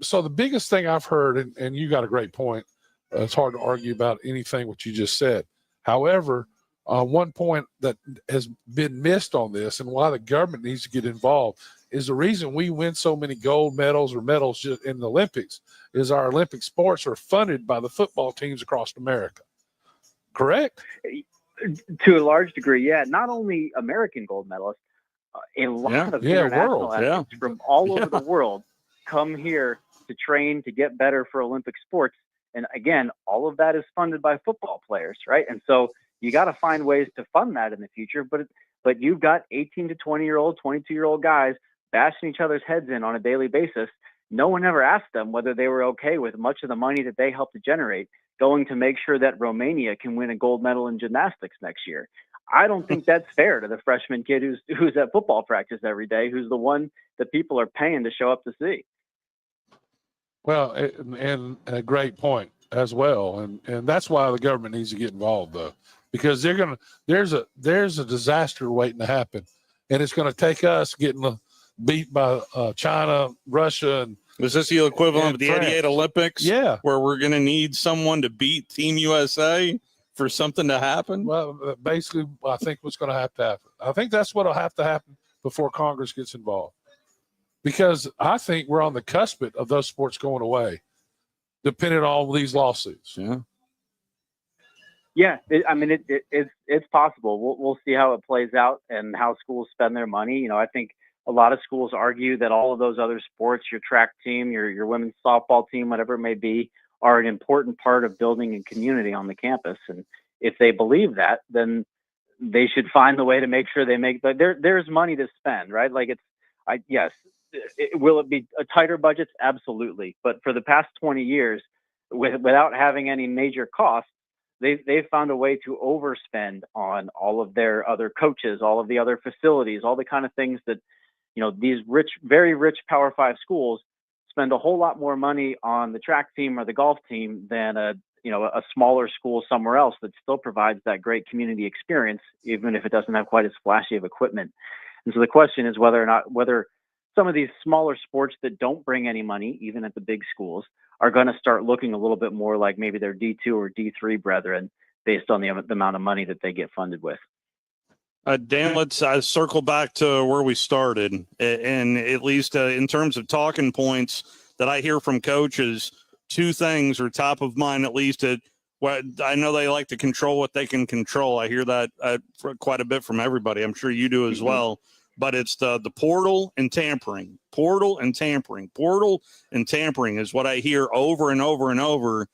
so the biggest thing I've heard, and you got a great point. It's hard to argue about anything what you just said. However, one point that has been missed on this and why the government needs to get involved is the reason we win so many gold medals or medals in the Olympics is our Olympic sports are funded by the football teams across America. Correct? To a large degree, yeah. Not only American gold medalists, a lot of international athletes from all over the world come here to train, to get better for Olympic sports. And again, all of that is funded by football players, right? And so you got to find ways to fund that in the future. But you've got 18 to 20-year-old, 22-year-old guys bashing each other's heads in on a daily basis. No one ever asked them whether they were okay with much of the money that they helped to generate going to make sure that Romania can win a gold medal in gymnastics next year. I don't think that's fair to the freshman kid who's at football practice every day, who's the one that people are paying to show up to see. Well, and a great point as well, and that's why the government needs to get involved, though, because there's a disaster waiting to happen, and it's going to take us getting beat by China, Russia, and is this the equivalent of the France. 88 Olympics? Yeah, where we're going to need someone to beat Team USA for something to happen. Well, basically, I think what's going to happen. I think that's what'll have to happen before Congress gets involved. Because I think we're on the cusp of those sports going away, depending on these lawsuits. Yeah, it's possible. We'll see how it plays out and how schools spend their money. I think a lot of schools argue that all of those other sports, your track team, your women's softball team, whatever it may be, are an important part of building a community on the campus. And if they believe that, then they should find the way to make sure they make, but there's money to spend, right? Like yes, will it be a tighter budgets? Absolutely. But for the past 20 years, without having any major costs, they've found a way to overspend on all of their other coaches, all of the other facilities, all the kind of things that, these very rich Power 5 schools spend a whole lot more money on the track team or the golf team than a smaller school somewhere else that still provides that great community experience, even if it doesn't have quite as flashy of equipment. And so the question is whether some of these smaller sports that don't bring any money, even at the big schools, are going to start looking a little bit more like maybe their D2 or D3 brethren based on the amount of money that they get funded with. Dan, let's circle back to where we started. And at least in terms of talking points that I hear from coaches, two things are top of mind, at least at what I know they like to control what they can control. I hear that quite a bit from everybody. I'm sure you do as well. But it's the portal and tampering. Portal and tampering is what I hear over and over and over.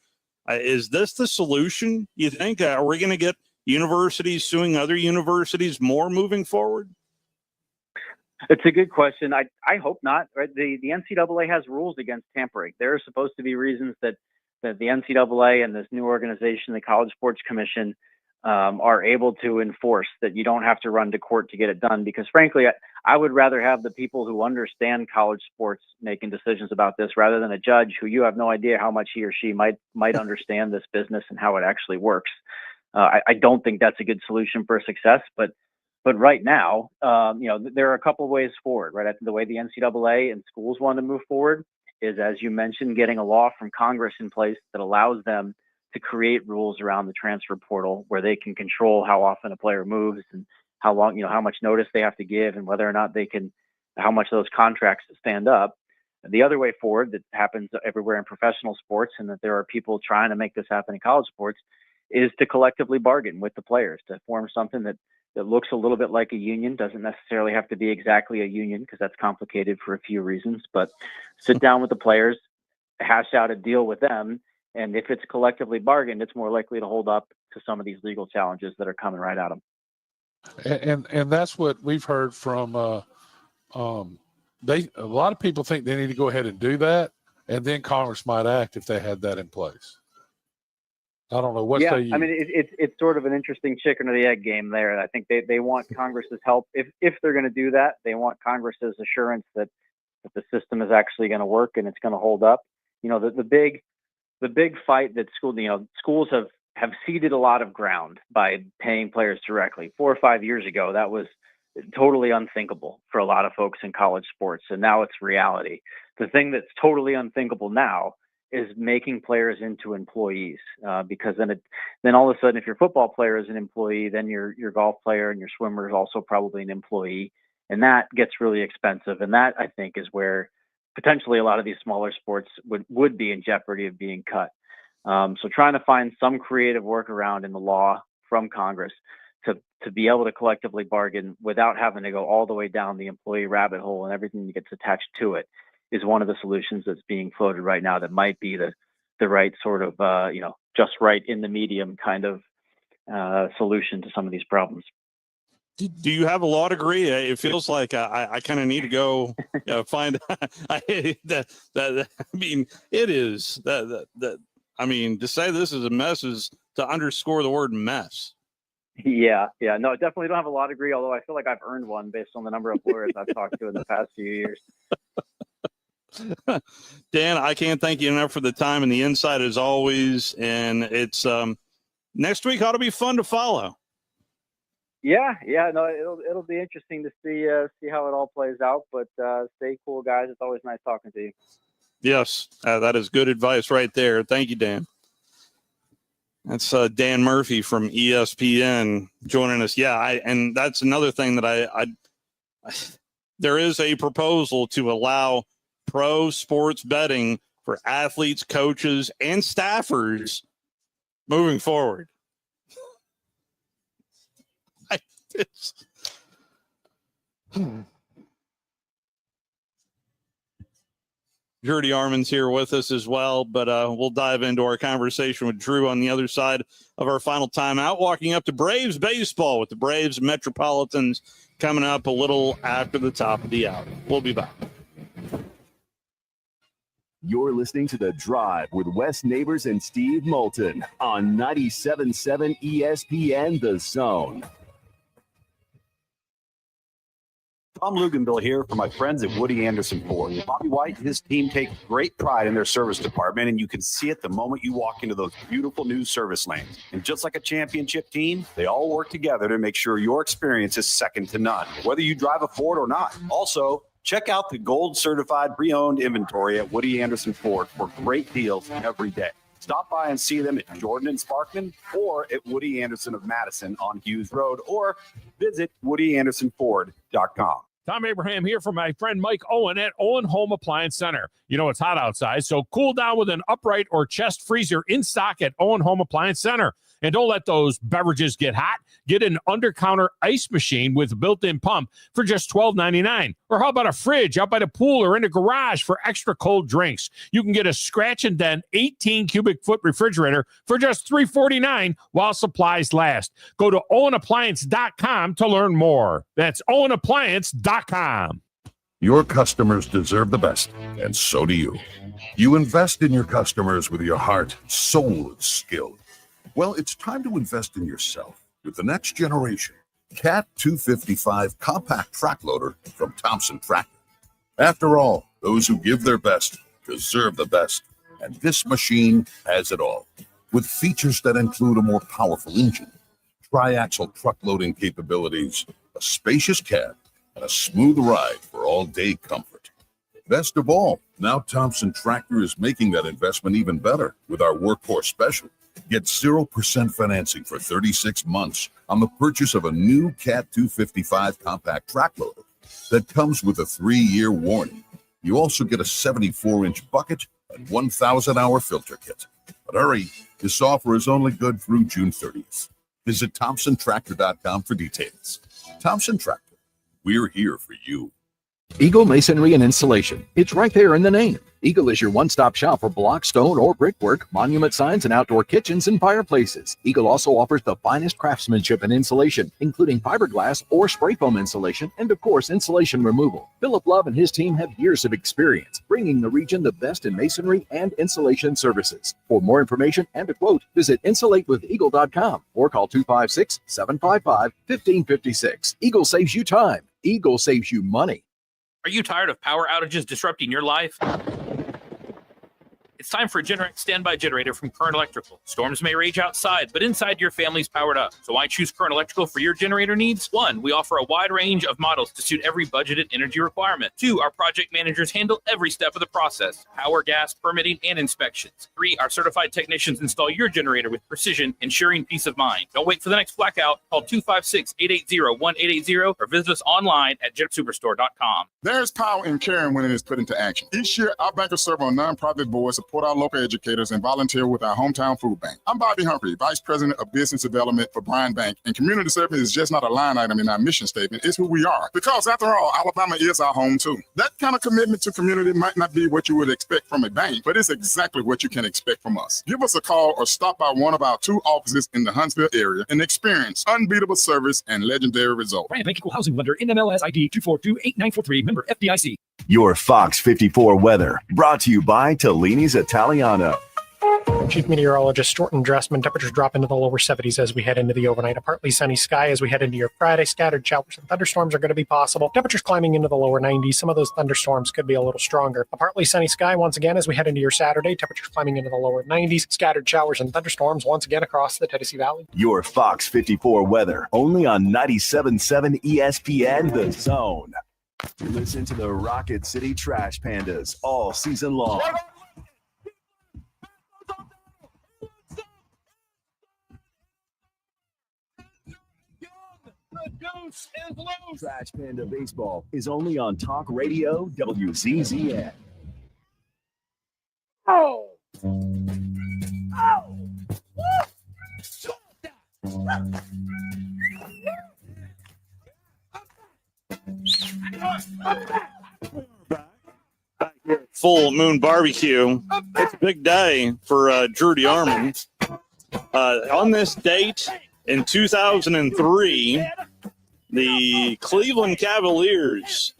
Is this the solution, you think? Are we going to get universities suing other universities more moving forward? It's a good question. I hope not. Right? The NCAA has rules against tampering. There are supposed to be reasons that the NCAA and this new organization, the College Sports Commission, are able to enforce that you don't have to run to court to get it done. Because frankly, I would rather have the people who understand college sports making decisions about this rather than a judge who you have no idea how much he or she might understand this business and how it actually works. I don't think that's a good solution for success, but right now, there are a couple of ways forward, right? I think the way the NCAA and schools want to move forward is, as you mentioned, getting a law from Congress in place that allows them to create rules around the transfer portal where they can control how often a player moves and how long, how much notice they have to give and whether or not how much those contracts stand up. The other way forward that happens everywhere in professional sports, and that there are people trying to make this happen in college sports, is to collectively bargain with the players to form something that looks a little bit like a union. Doesn't necessarily have to be exactly a union because that's complicated for a few reasons, but sit down with the players, hash out a deal with them. And if it's collectively bargained, it's more likely to hold up to some of these legal challenges that are coming right at them. And that's what we've heard from a lot of people think they need to go ahead and do that, and then Congress might act if they had that in place. I don't know what I they. mean, it's sort of an interesting chicken or the egg game there. I think they want Congress's help if they're going to do that. They want Congress's assurance that the system is actually going to work and it's going to hold up. The big fight that schools have ceded a lot of ground by paying players directly. 4 or 5 years ago, that was totally unthinkable for a lot of folks in college sports, and now it's reality. The thing that's totally unthinkable now is making players into employees, because then all of a sudden, if your football player is an employee, then your golf player and your swimmer is also probably an employee, and that gets really expensive. And that, I think, is where potentially a lot of these smaller sports would be in jeopardy of being cut. So trying to find some creative workaround in the law from Congress to be able to collectively bargain without having to go all the way down the employee rabbit hole and everything that gets attached to it is one of the solutions that's being floated right now that might be the right sort of, just right in the medium kind of solution to some of these problems. Do you have a law degree? It feels like I kind of need to go find. I mean, it is that. I mean, to say this is a mess is to underscore the word mess. Yeah. No, I definitely don't have a law degree, although I feel like I've earned one based on the number of lawyers I've talked to in the past few years. Dan, I can't thank you enough for the time and the insight as always. And it's next week ought to be fun to follow. Yeah. No, it'll be interesting to see how it all plays out. But stay cool, guys. It's always nice talking to you. Yes, that is good advice right there. Thank you, Dan. That's Dan Murphy from ESPN joining us. Yeah, and that's another thing that I there is a proposal to allow pro sports betting for athletes, coaches, and staffers moving forward. Gertie Arman's here with us as well, but we'll dive into our conversation with Drew on the other side of our final timeout, walking up to Braves baseball with the Braves Metropolitans coming up a little after the top of the hour. We'll be back. You're listening to The Drive with Wes Neighbors and Steve Moulton on 97.7 ESPN The Zone. Tom Luganville here for my friends at Woody Anderson Ford. Bobby White and his team take great pride in their service department, and you can see it the moment you walk into those beautiful new service lanes. And just like a championship team, they all work together to make sure your experience is second to none, whether you drive a Ford or not. Also, check out the gold certified pre-owned inventory at Woody Anderson Ford for great deals every day. Stop by and see them at Jordan and Sparkman or at Woody Anderson of Madison on Hughes Road, or visit WoodyAndersonFord.com. Tom Abraham here for my friend Mike Owen at Owen Home Appliance Center. You know it's hot outside, so cool down with an upright or chest freezer in stock at Owen Home Appliance Center. And don't let those beverages get hot. Get an under-counter ice machine with a built-in pump for just $12.99. Or how about a fridge out by the pool or in the garage for extra cold drinks? You can get a scratch and dent 18 cubic foot refrigerator for just $3.49 while supplies last. Go to owenappliance.com to learn more. That's owenappliance.com. Your customers deserve the best, and so do you. You invest in your customers with your heart, soul, and skill. Well, it's time to invest in yourself with the next generation Cat 255 compact track loader from Thompson Tractor. After all, those who give their best deserve the best, and this machine has it all. With features that include a more powerful engine, tri-axle truck loading capabilities, a spacious cab, and a smooth ride for all-day comfort. Best of all, now Thompson Tractor is making that investment even better with our workhorse special. Get 0% financing for 36 months on the purchase of a new Cat 255 compact track loader that comes with a 3-year warranty. You also get a 74-inch bucket and 1,000-hour filter kit. But hurry, this offer is only good through June 30th. Visit ThompsonTractor.com for details. Thompson Tractor, we're here for you. Eagle Masonry and Installation. It's right there in the name. Eagle is your one-stop shop for block, stone, or brickwork, monument signs, and outdoor kitchens and fireplaces. Eagle also offers the finest craftsmanship and insulation, including fiberglass or spray foam insulation, and of course, insulation removal. Philip Love and his team have years of experience, bringing the region the best in masonry and insulation services. For more information and a quote, visit insulatewitheagle.com or call 256-755-1556. Eagle saves you time. Eagle saves you money. Are you tired of power outages disrupting your life? It's time for a Generac standby generator from Current Electrical. Storms may rage outside, but inside your family's powered up. So why choose Current Electrical for your generator needs? 1, we offer a wide range of models to suit every budgeted energy requirement. 2, our project managers handle every step of the process: power, gas, permitting, and inspections. 3, our certified technicians install your generator with precision, ensuring peace of mind. Don't wait for the next blackout. Call 256-880-1880 or visit us online at jetsuperstore.com. There's power in caring when it is put into action. Each year, our bankers serve on nonprofit boards, support our local educators, and volunteer with our hometown food bank. I'm Bobby Humphrey, Vice President of Business Development for Bryan Bank, and community service is just not a line item in our mission statement. It's who we are. Because after all, Alabama is our home too. That kind of commitment to community might not be what you would expect from a bank, but it's exactly what you can expect from us. Give us a call or stop by one of our 2 offices in the Huntsville area and experience unbeatable service and legendary results. Bryan Bank Equal Housing Lender, NMLS ID 2428943, member FDIC. Your Fox 54 weather, brought to you by Tellini's Italiano. Chief Meteorologist Storton Dressman. Temperatures drop into the lower 70s as we head into the overnight. A partly sunny sky as we head into your Friday. Scattered showers and thunderstorms are going to be possible. Temperatures climbing into the lower 90s. Some of those thunderstorms could be a little stronger. A partly sunny sky once again as we head into your Saturday. Temperatures climbing into the lower 90s. Scattered showers and thunderstorms once again across the Tennessee Valley. Your Fox 54 weather, only on 97.7 ESPN The Zone. Listen to the Rocket City Trash Pandas all season long. Trash Panda Baseball is only on Talk Radio WZZN. Oh! Full Moon Barbecue. It's a big day for Drew DeArmond. On this date in 2003, the Cleveland Cavaliers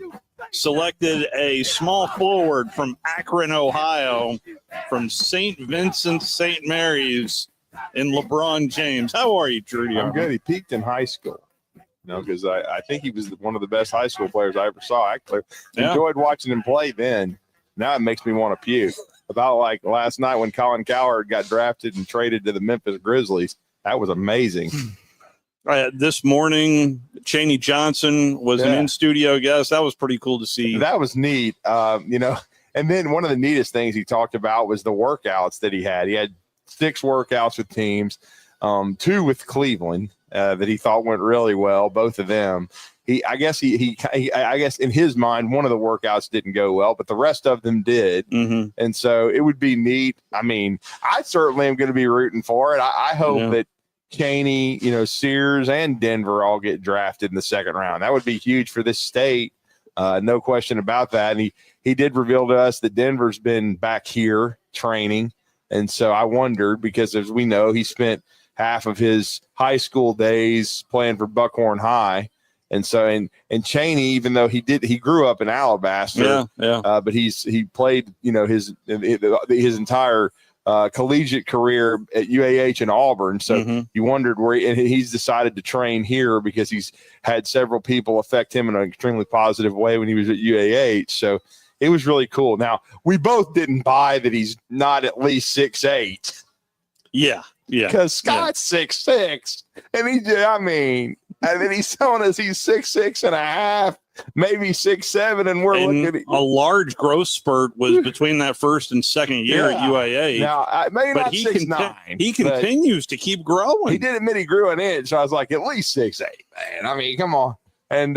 selected a small forward from Akron, Ohio, from St. Vincent St. Mary's in LeBron James. How are you, Drew DeArmond? I'm good. He peaked in high school. Because I think he was one of the best high school players I ever saw. I enjoyed watching him play then. Now it makes me want to puke. About like last night when Colin Cowherd got drafted and traded to the Memphis Grizzlies. That was amazing. This morning, Chaney Johnson was an in-studio guest. That was pretty cool to see. That was neat. And then one of the neatest things he talked about was the workouts that he had. He had 6 workouts with teams, 2 with Cleveland. That he thought went really well, both of them. I guess in his mind, one of the workouts didn't go well, but the rest of them did. Mm-hmm. And so it would be neat. I mean, I certainly am going to be rooting for it. I hope that Chaney, Sears and Denver all get drafted in the second round. That would be huge for this state. No question about that. And he did reveal to us that Denver's been back here training. And so I wondered, because as we know, he spent half of his high school days playing for Buckhorn High. And so, and Chaney, even though he grew up in Alabaster, but he played, his entire collegiate career at UAH and Auburn. So you wondered and he's decided to train here because he's had several people affect him in an extremely positive way when he was at UAH. So it was really cool. Now, we both didn't buy that he's not at least 6'8". Yeah. Yeah. Because Scott's 6'6", and then he's telling us he's 6'6 and a half, maybe 6'7", and we're looking at a large growth spurt was between that first and second year at UAA. Now, maybe but not 6'9". He continues to keep growing. He did admit he grew an inch. So I was like, at least 6'8", man. I mean, come on. And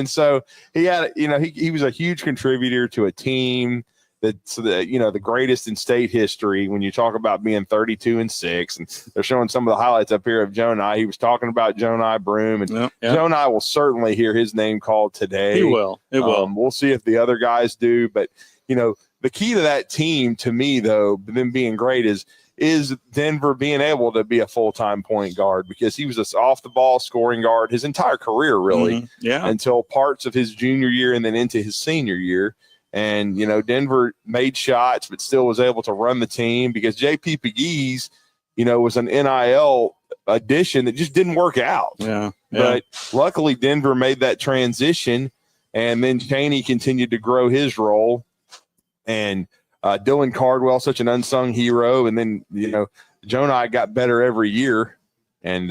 so he had, he was a huge contributor to a team that's the greatest in state history. When you talk about being 32-6, and they're showing some of the highlights up here of Jonai. He was talking about Jonai Broom, and Jonai will certainly hear his name called today. He will. It will. We'll see if the other guys do, but the key to that team, to me, though, them being great is Denver being able to be a full-time point guard, because he was an off-the-ball scoring guard his entire career, really, until parts of his junior year and then into his senior year. And, Denver made shots, but still was able to run the team, because J.P. Pegues, was an NIL addition that just didn't work out. Yeah. But luckily Denver made that transition, and then Chaney continued to grow his role. And Dylan Cardwell, such an unsung hero. And then, Jonai got better every year. And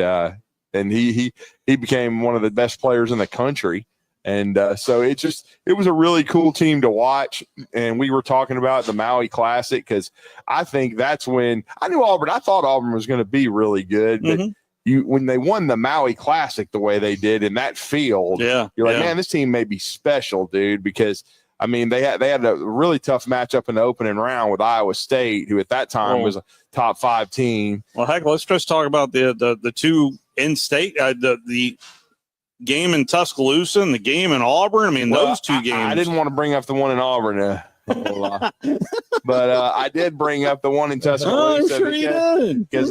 he became one of the best players in the country. And so it was a really cool team to watch. And we were talking about the Maui Classic, because I think that's when I knew Auburn. I thought Auburn was going to be really good. But when they won the Maui Classic the way they did in that field, you're like, man, this team may be special, dude, because they had a really tough matchup in the opening round with Iowa State, who at that time was a top 5 team. Well, heck, let's just talk about the two in-state, the game in Tuscaloosa and the game in Auburn. Those two games. I didn't want to bring up the one in Auburn, but I did bring up the one in Tuscaloosa. Because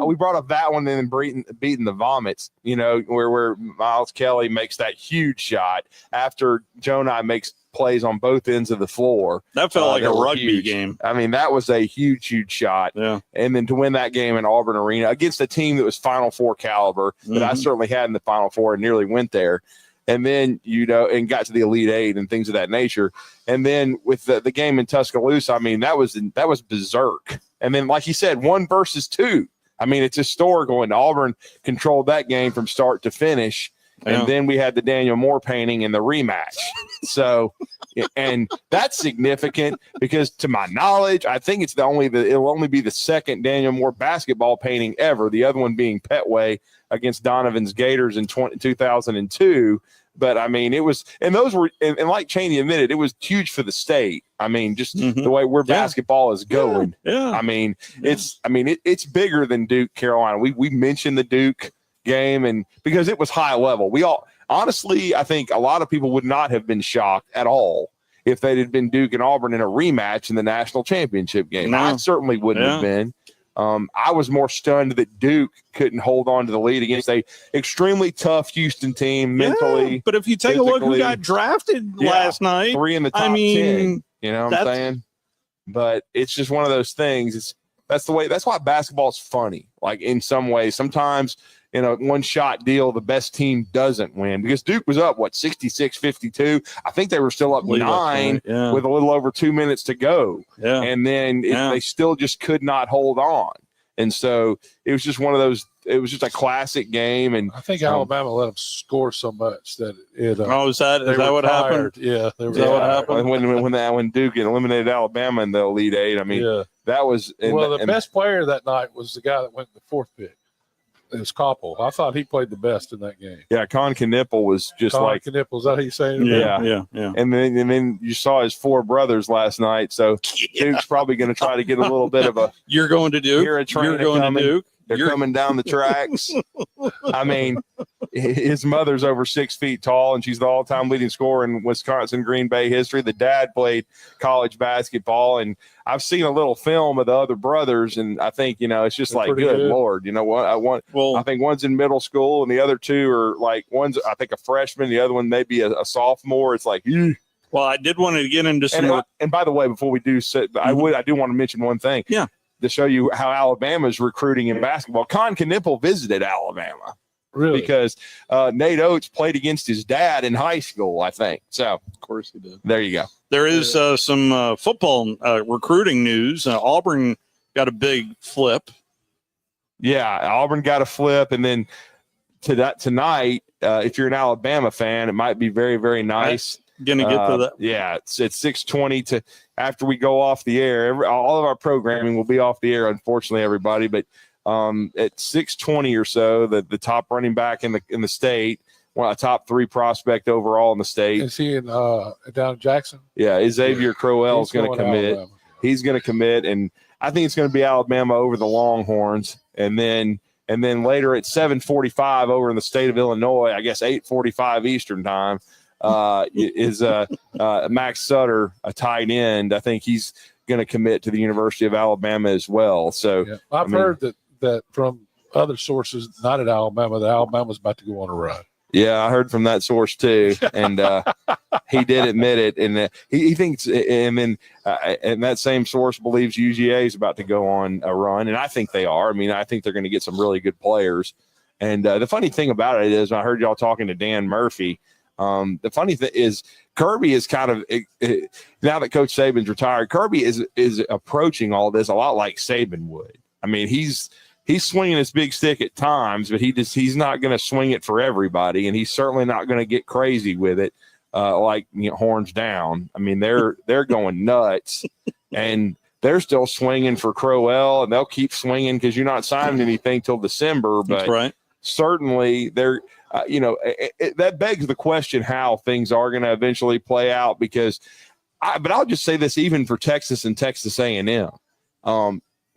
we brought up that one and then beating the Vomits, where Miles Kelly makes that huge shot after Jonai makes plays on both ends of the floor. That felt like a rugby game. That was a huge, huge shot. Yeah. And then to win that game in Auburn Arena against a team that was Final Four caliber, that I certainly had in the Final Four and nearly went there. And then, and got to the Elite Eight and things of that nature. And then with the game in Tuscaloosa, that was berserk. And then, like you said, 1 versus 2. It's historical, and Auburn controlled that game from start to finish. And then we had the Daniel Moore painting in the rematch. So, and that's significant because, to my knowledge, I think it'll only be the second Daniel Moore basketball painting ever. The other one being Petway against Donovan's Gators in 2002. But it was, and those were, and like Chaney admitted, it was huge for the state. The way where basketball is going. It's bigger than Duke Carolina. We mentioned the Duke game, and because it was high level, honestly, I think a lot of people would not have been shocked at all if they had been Duke and Auburn in a rematch in the national championship game. No. I certainly wouldn't have been. I was more stunned that Duke couldn't hold on to the lead against a extremely tough Houston team mentally. But if you take a look who physically. got drafted last night, 3 in the top 10. You know what I'm saying? But it's just one of those things. That's why basketball is funny. Like in some ways, sometimes in a one-shot deal, the best team doesn't win because Duke was up 66-52. I think they were still up 9 with a little over 2 minutes to go. Yeah. And then they still just could not hold on. And so it was just one of those. It was just a classic game. And I think Alabama let them score so much that it. Is that what happened? Yeah, is that what happened? When Duke eliminated Alabama in the Elite Eight, I mean, that was. The best player that night was the guy that went the 4th pick. It was Koppel. I thought he played the best in that game. Yeah, Con Knippel was just Con Knippel, is that how you say it? Yeah. And then you saw his 4 brothers last night. So Duke's probably going to try to get a little bit of a. You're going to Duke. You're going to Duke. They're coming down the tracks. I mean, his mother's over 6 feet tall, and she's the all-time leading scorer in Wisconsin Green Bay history. The dad played college basketball, and I've seen a little film of the other brothers, and I think, it's just They're like, good Lord. You know what? I think one's in middle school, and the other 2 are like, one's, I think, a freshman. The other one may be a sophomore. It's like, Well, I did want to get into some. And by the way, before we do sit, I do want to mention one thing. Yeah. To show you how Alabama's recruiting in basketball. Con Knippel visited Alabama. Really? Because Nate Oates played against his dad in high school, I think. So, of course he did. There you go. There is some football recruiting news. Auburn got a big flip. Yeah, Auburn got a flip. And then tonight, if you're an Alabama fan, it might be very, very nice. Going to get to that. Yeah, it's 6:20 to after we go off the air. All of our programming will be off the air, unfortunately, everybody. But at 6:20 or so, the top running back in the state, a top 3 prospect overall in the state. Is he in down in Jackson? Yeah, Xavier Crowell is going to commit. Alabama. He's going to commit, and I think it's going to be Alabama over the Longhorns, and then later at 7:45 over in the state of Illinois, I guess 8:45 Eastern time. Is Max Sutter, a tight end. I think he's going to commit to the University of Alabama as well. So I've heard that from other sources, not at Alabama, that Alabama's about to go on a run. Yeah, I heard from that source too, and he did admit it. And he thinks, and then and that same source believes UGA is about to go on a run, and I think they are. I mean, I think they're going to get some really good players. And the funny thing about it is, I heard y'all talking to Dan Murphy. The funny thing is Kirby is kind of now that Coach Saban's retired, Kirby is approaching all this a lot like Saban would. I mean, he's swinging his big stick at times, but he's not going to swing it for everybody, and he's certainly not going to get crazy with it like horns down. I mean, they're going nuts, and they're still swinging for Crowell, and they'll keep swinging because you're not signing anything till December. But that's right. Certainly they're. That begs the question how things are going to eventually play out but I'll just say this, even for Texas and Texas A&M,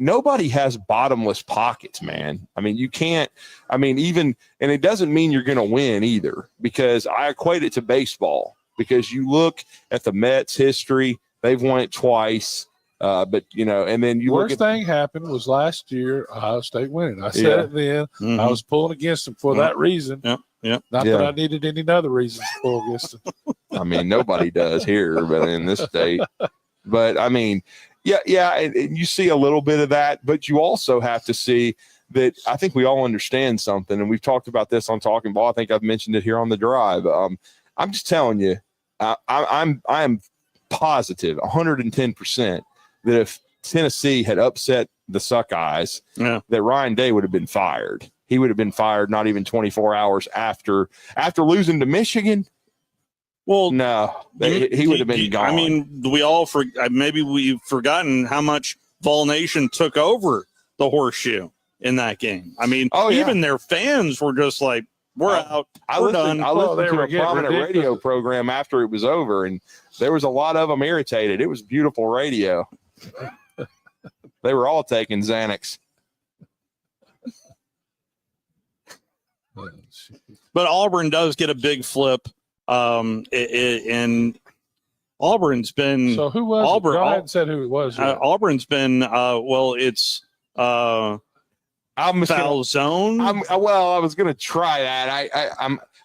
nobody has bottomless pockets, man. I mean, you can't, and it doesn't mean you're going to win either, because I equate it to baseball, because you look at the Mets history, they've won it twice. But and then worst thing happened was last year Ohio State winning. I said it then. Mm-hmm. I was pulling against them for that reason. Yeah. Not that I needed any other reason to pull against them. I mean, nobody does here, but in this state. But I mean, and you see a little bit of that, but you also have to see that I think we all understand something, and we've talked about this on Talking Ball. I think I've mentioned it here on the drive. I'm just telling you, I'm positive 110% that if Tennessee had upset the Suckeyes, that Ryan Day would have been fired. He would have been fired not even 24 hours after losing to Michigan. Well, no, he would have been gone. I mean, maybe we've forgotten how much Vol Nation took over the Horseshoe in that game. I mean, even their fans were just like, we're out. We're done. I listened to a prominent radio program after it was over, and there was a lot of them irritated. It was beautiful radio. They were all taking Xanax. But Auburn does get a big flip, and Auburn's been. So who was Auburn? it? Go ahead and said who it was. Auburn's been. It's. I'm Falzone. I was going to try that.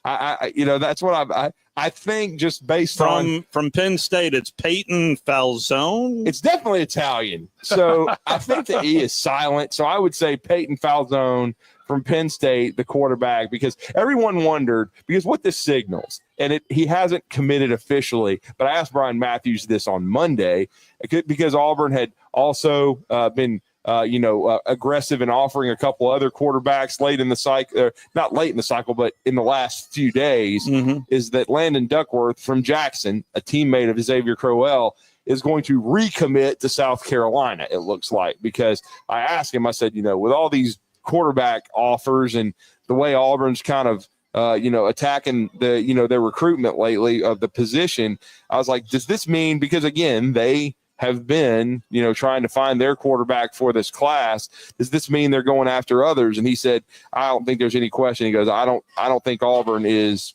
That's what I think just based from Penn State. It's Peyton Falzone. It's definitely Italian. So I think the E is silent. So I would say Peyton Falzone from Penn State, the quarterback, because everyone wondered, because what this signals, and he hasn't committed officially, but I asked Brian Matthews this on Monday, because Auburn had also been aggressive in offering a couple other quarterbacks late in the cycle, not late in the cycle, but in the last few days, is that Landon Duckworth from Jackson, a teammate of Xavier Crowell, is going to recommit to South Carolina, it looks like, because I asked him, I said, with all these quarterback offers and the way Auburn's kind of, attacking their recruitment lately of the position, I was like, does this mean, because again, they have been, trying to find their quarterback for this class. Does this mean they're going after others? And he said, I don't think there's any question. He goes, I don't think Auburn is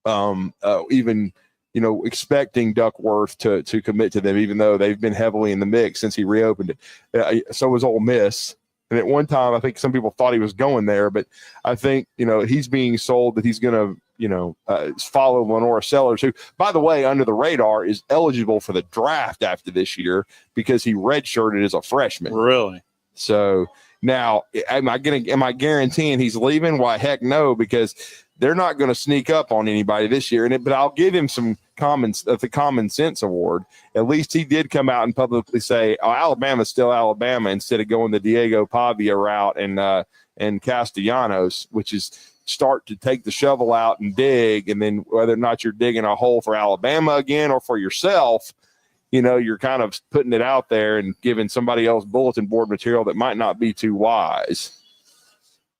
even, expecting Duckworth to commit to them, even though they've been heavily in the mix since he reopened it. So was Ole Miss. And at one time, I think some people thought he was going there, but I think, he's being sold that he's going to, follow Lenora Sellers, who, by the way, under the radar is eligible for the draft after this year because he redshirted as a freshman. Really? So now, am I guaranteeing he's leaving? Why, heck no, because they're not going to sneak up on anybody this year. But I'll give him some the common sense award. At least he did come out and publicly say, "Oh, Alabama's still Alabama," instead of going the Diego Pavia route and Castellanos, which is start to take the shovel out and dig, and then whether or not you're digging a hole for Alabama again or for yourself, you're kind of putting it out there and giving somebody else bulletin board material that might not be too wise.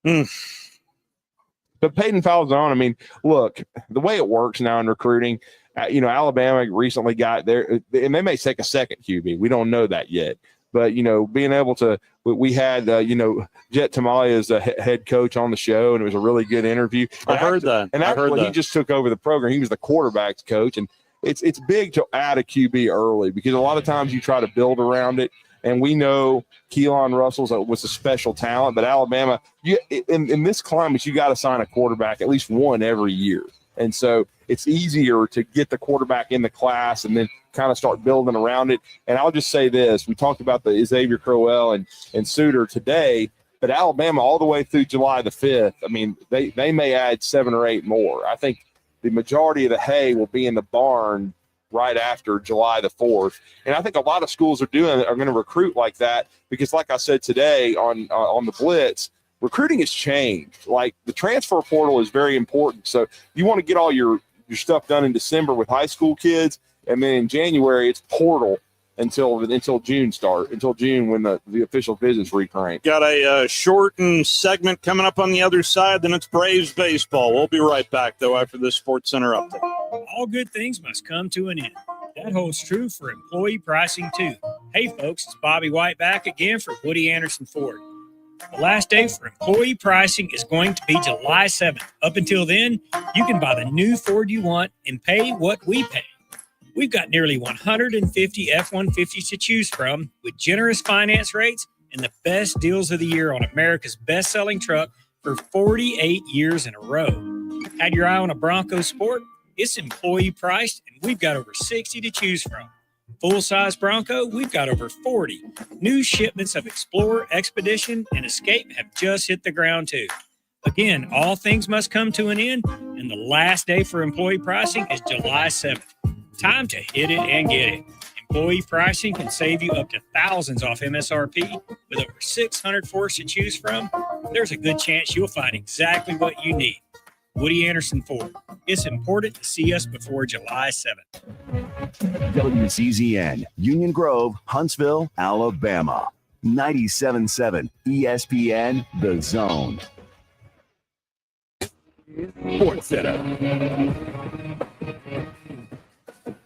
But Peyton Falzone, look, the way it works now in recruiting, Alabama recently got there, and they may take a second QB. We don't know that yet. But, being able to – we had, Jet Tamale as a head coach on the show, and it was a really good interview. I heard that. And actually, he just took over the program. He was the quarterback's coach, and it's big to add a QB early because a lot of times you try to build around it. And we know Keelan Russell's was a special talent, but Alabama, in this climate, you got to sign a quarterback, at least one every year. And so it's easier to get the quarterback in the class and then kind of start building around it. And I'll just say this. We talked about the Xavier Crowell and Suter today, but Alabama all the way through July the 5th, they may add 7 or 8 more. I think the majority of the hay will be in the barn right after July the 4th. And I think a lot of schools are going to recruit like that because, like I said today on the Blitz, recruiting has changed. Like, the transfer portal is very important. So you want to get all your stuff done in December with high school kids, and then in January it's portal until June when the official visits recrank. Got a shortened segment coming up on the other side. Then it's Braves baseball. We'll be right back, though, after this Sports Center update. All good things must come to an end. That holds true for employee pricing, too. Hey, folks, it's Bobby White back again for Woody Anderson Ford. The last day for employee pricing is going to be July 7th. Up until then, you can buy the new Ford you want and pay what we pay. We've got nearly 150 F-150s to choose from with generous finance rates and the best deals of the year on America's best-selling truck for 48 years in a row. Had your eye on a Bronco Sport? It's employee priced, and we've got over 60 to choose from. Full-size Bronco, we've got over 40. New shipments of Explorer, Expedition, and Escape have just hit the ground, too. Again, all things must come to an end, and the last day for employee pricing is July 7th. Time to hit it and get it. Employee pricing can save you up to thousands off MSRP with over 600 Fords to choose from. There's a good chance you'll find exactly what you need. Woody Anderson Ford. It's important to see us before July 7th. WCZN, Union Grove, Huntsville, Alabama. 97.7 ESPN, The Zone. Sports Center.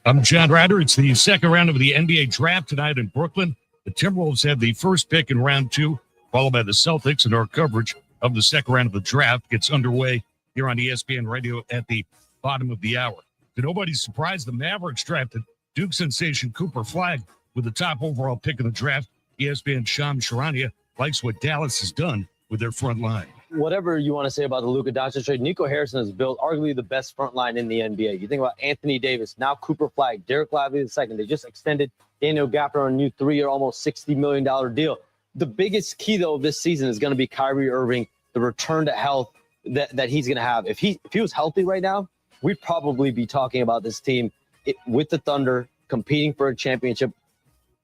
I'm John Ryder. It's the second round of the NBA draft tonight in Brooklyn. The Timberwolves have the first pick in round 2, followed by the Celtics, and our coverage of the second round of the draft gets underway here on ESPN Radio at the bottom of the hour. To nobody's surprise, the Mavericks drafted Duke sensation Cooper Flagg with the top overall pick in the draft. ESPN Shams Charania likes what Dallas has done with their front line. Whatever you want to say about the Luka Doncic trade, Nico Harrison has built arguably the best front line in the NBA. You think about Anthony Davis, now Cooper Flagg, Derek Lively II. They just extended Daniel Gafford on a new 3-year, almost $60 million deal. The biggest key, though, of this season is going to be Kyrie Irving, the return to health that he's going to have. If he was healthy right now, we'd probably be talking about this team with the Thunder competing for a championship.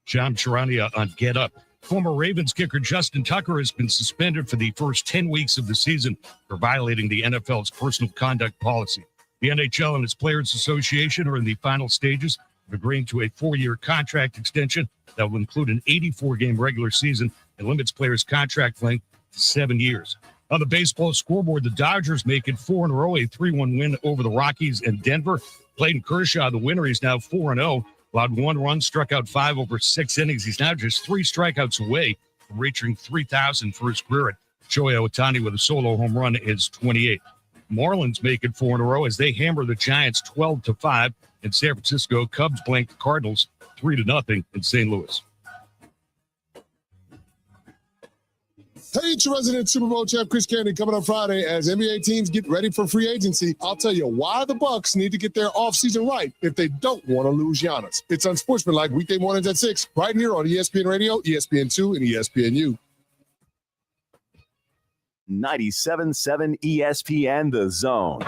John Charania on Get Up. Former Ravens kicker Justin Tucker has been suspended for the first 10 weeks of the season for violating the NFL's personal conduct policy. The NHL and its Players Association are in the final stages of agreeing to a 4-year contract extension that will include an 84-game regular season and limits players' contract length to 7 years. On the baseball scoreboard, the Dodgers make it 4 in a row, a 3-1 win over the Rockies and Denver. Clayton Kershaw, the winner, he's now 4-0. Allowed 1 run, struck out 5 over 6 innings. He's now just 3 strikeouts away from reaching 3,000 for his career. Shohei Ohtani with a solo home run is 28. Marlins make it 4 in a row as they hammer the Giants 12-5. In San Francisco, Cubs blank the Cardinals 3-0 in St. Louis. Hey, it's your resident Super Bowl champ Chris Candy coming up Friday as NBA teams get ready for free agency. I'll tell you why the Bucks need to get their offseason right if they don't want to lose Giannis. It's Unsportsmanlike weekday mornings at 6 right here on ESPN Radio, ESPN2, and ESPNU. 97.7 ESPN The Zone.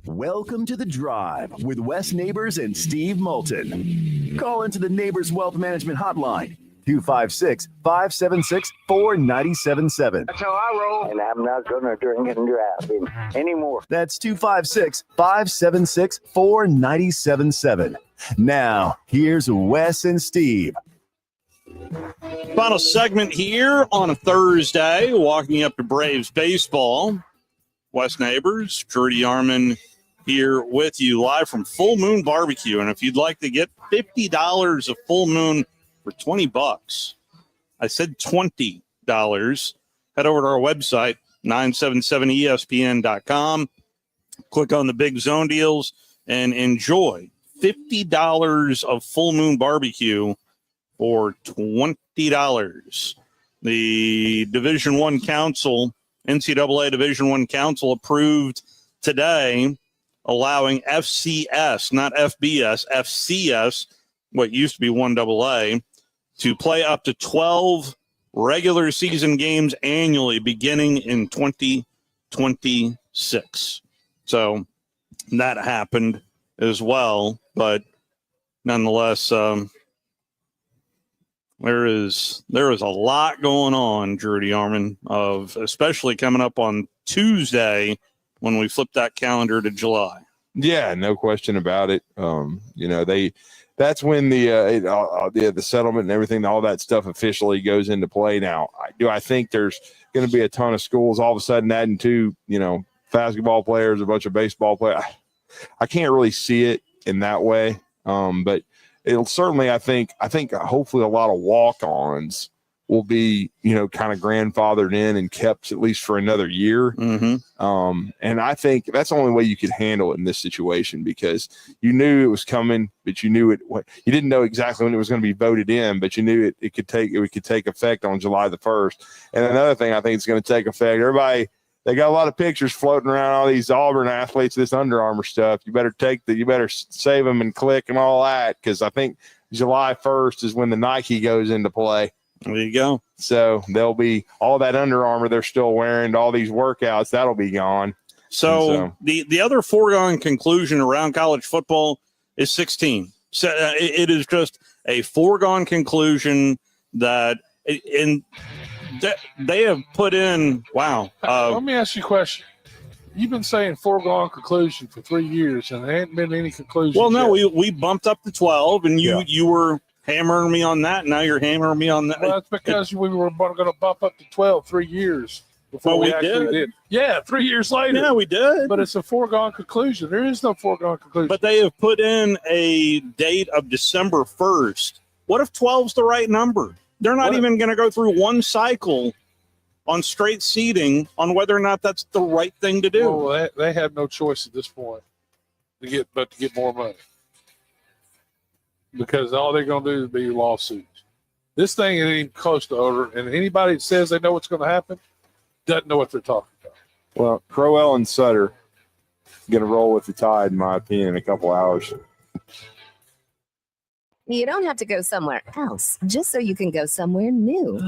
Welcome to The Drive with Wes Neighbors and Steve Moulton. Call into the Neighbors Wealth Management Hotline, 256-576-4977. That's how I roll. And I'm not going to drink and drive anymore. That's 256-576-4977. Now, here's Wes and Steve. Final segment here on a Thursday, walking up to Braves baseball. Wes Neighbors, Trudy Arman here with you live from Full Moon Barbecue. And if you'd like to get $50 of Full Moon for $20, I said $20, head over to our website, 977ESPN.com. Click on the Big Zone deals and enjoy $50 of Full Moon Barbecue for $20. The Division I Council, NCAA Division I Council approved today allowing FCS, not FBS, FCS, what used to be 1AA, to play up to 12 regular season games annually beginning in 2026. So that happened as well, but nonetheless, there is a lot going on, Judy Arman, of especially coming up on Tuesday when we flip that calendar to July. Yeah, no question about it. That's when the settlement and everything, all that stuff officially goes into play. Now, I think there's going to be a ton of schools all of a sudden adding 2, basketball players, a bunch of baseball players. I can't really see it in that way, but it'll certainly, I think hopefully a lot of walk-ons will be, kind of grandfathered in and kept at least for another year. Mm-hmm. And I think that's the only way you could handle it in this situation, because you knew it was coming, but you knew you didn't know exactly when it was going to be voted in, but you knew it could take effect on July the 1st. And another thing I think it's going to take effect, they got a lot of pictures floating around, all these Auburn athletes, this Under Armour stuff. You better save them and click and all that, because I think July 1st is when the Nike goes into play. There you go. So there'll be all that Under Armour they're still wearing, all these workouts, that'll be gone. So the other foregone conclusion around college football is 16. So it is just a foregone conclusion that they have put in. Wow. Let me ask you a question. You've been saying foregone conclusion for 3 years, and there ain't been any conclusion. Well, no, we bumped up to 12, and you were hammering me on that. Now you're hammering me on that. Well, that's because we were going to bump up to 12 3 years before we actually did. Yeah, 3 years later. Yeah, we did. But it's a foregone conclusion. There is no foregone conclusion. But they have put in a date of December 1st. What if 12's the right number? They're not even going to go through one cycle on straight seeding on whether or not that's the right thing to do. Well, they have no choice at this point. to get more money. Because all they're going to do is be lawsuits. This thing ain't even close to over, and anybody that says they know what's going to happen doesn't know what they're talking about. Well, Crowell and Sutter going to roll with the tide, in my opinion, in a couple hours. You don't have to go somewhere else just so you can go somewhere new.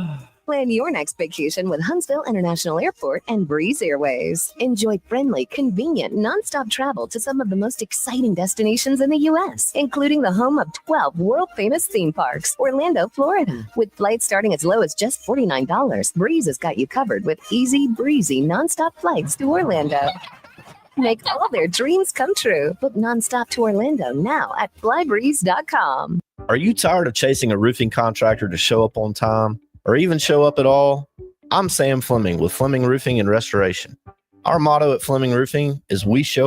Plan your next vacation with Huntsville International Airport and Breeze Airways. Enjoy friendly, convenient, nonstop travel to some of the most exciting destinations in the U.S., including the home of 12 world-famous theme parks, Orlando, Florida. With flights starting as low as just $49, Breeze has got you covered with easy, breezy, nonstop flights to Orlando. Make all their dreams come true. Book nonstop to Orlando now at flybreeze.com. Are you tired of chasing a roofing contractor to show up on time or even show up at all? I'm Sam Fleming with Fleming Roofing and Restoration. Our motto at Fleming Roofing is we show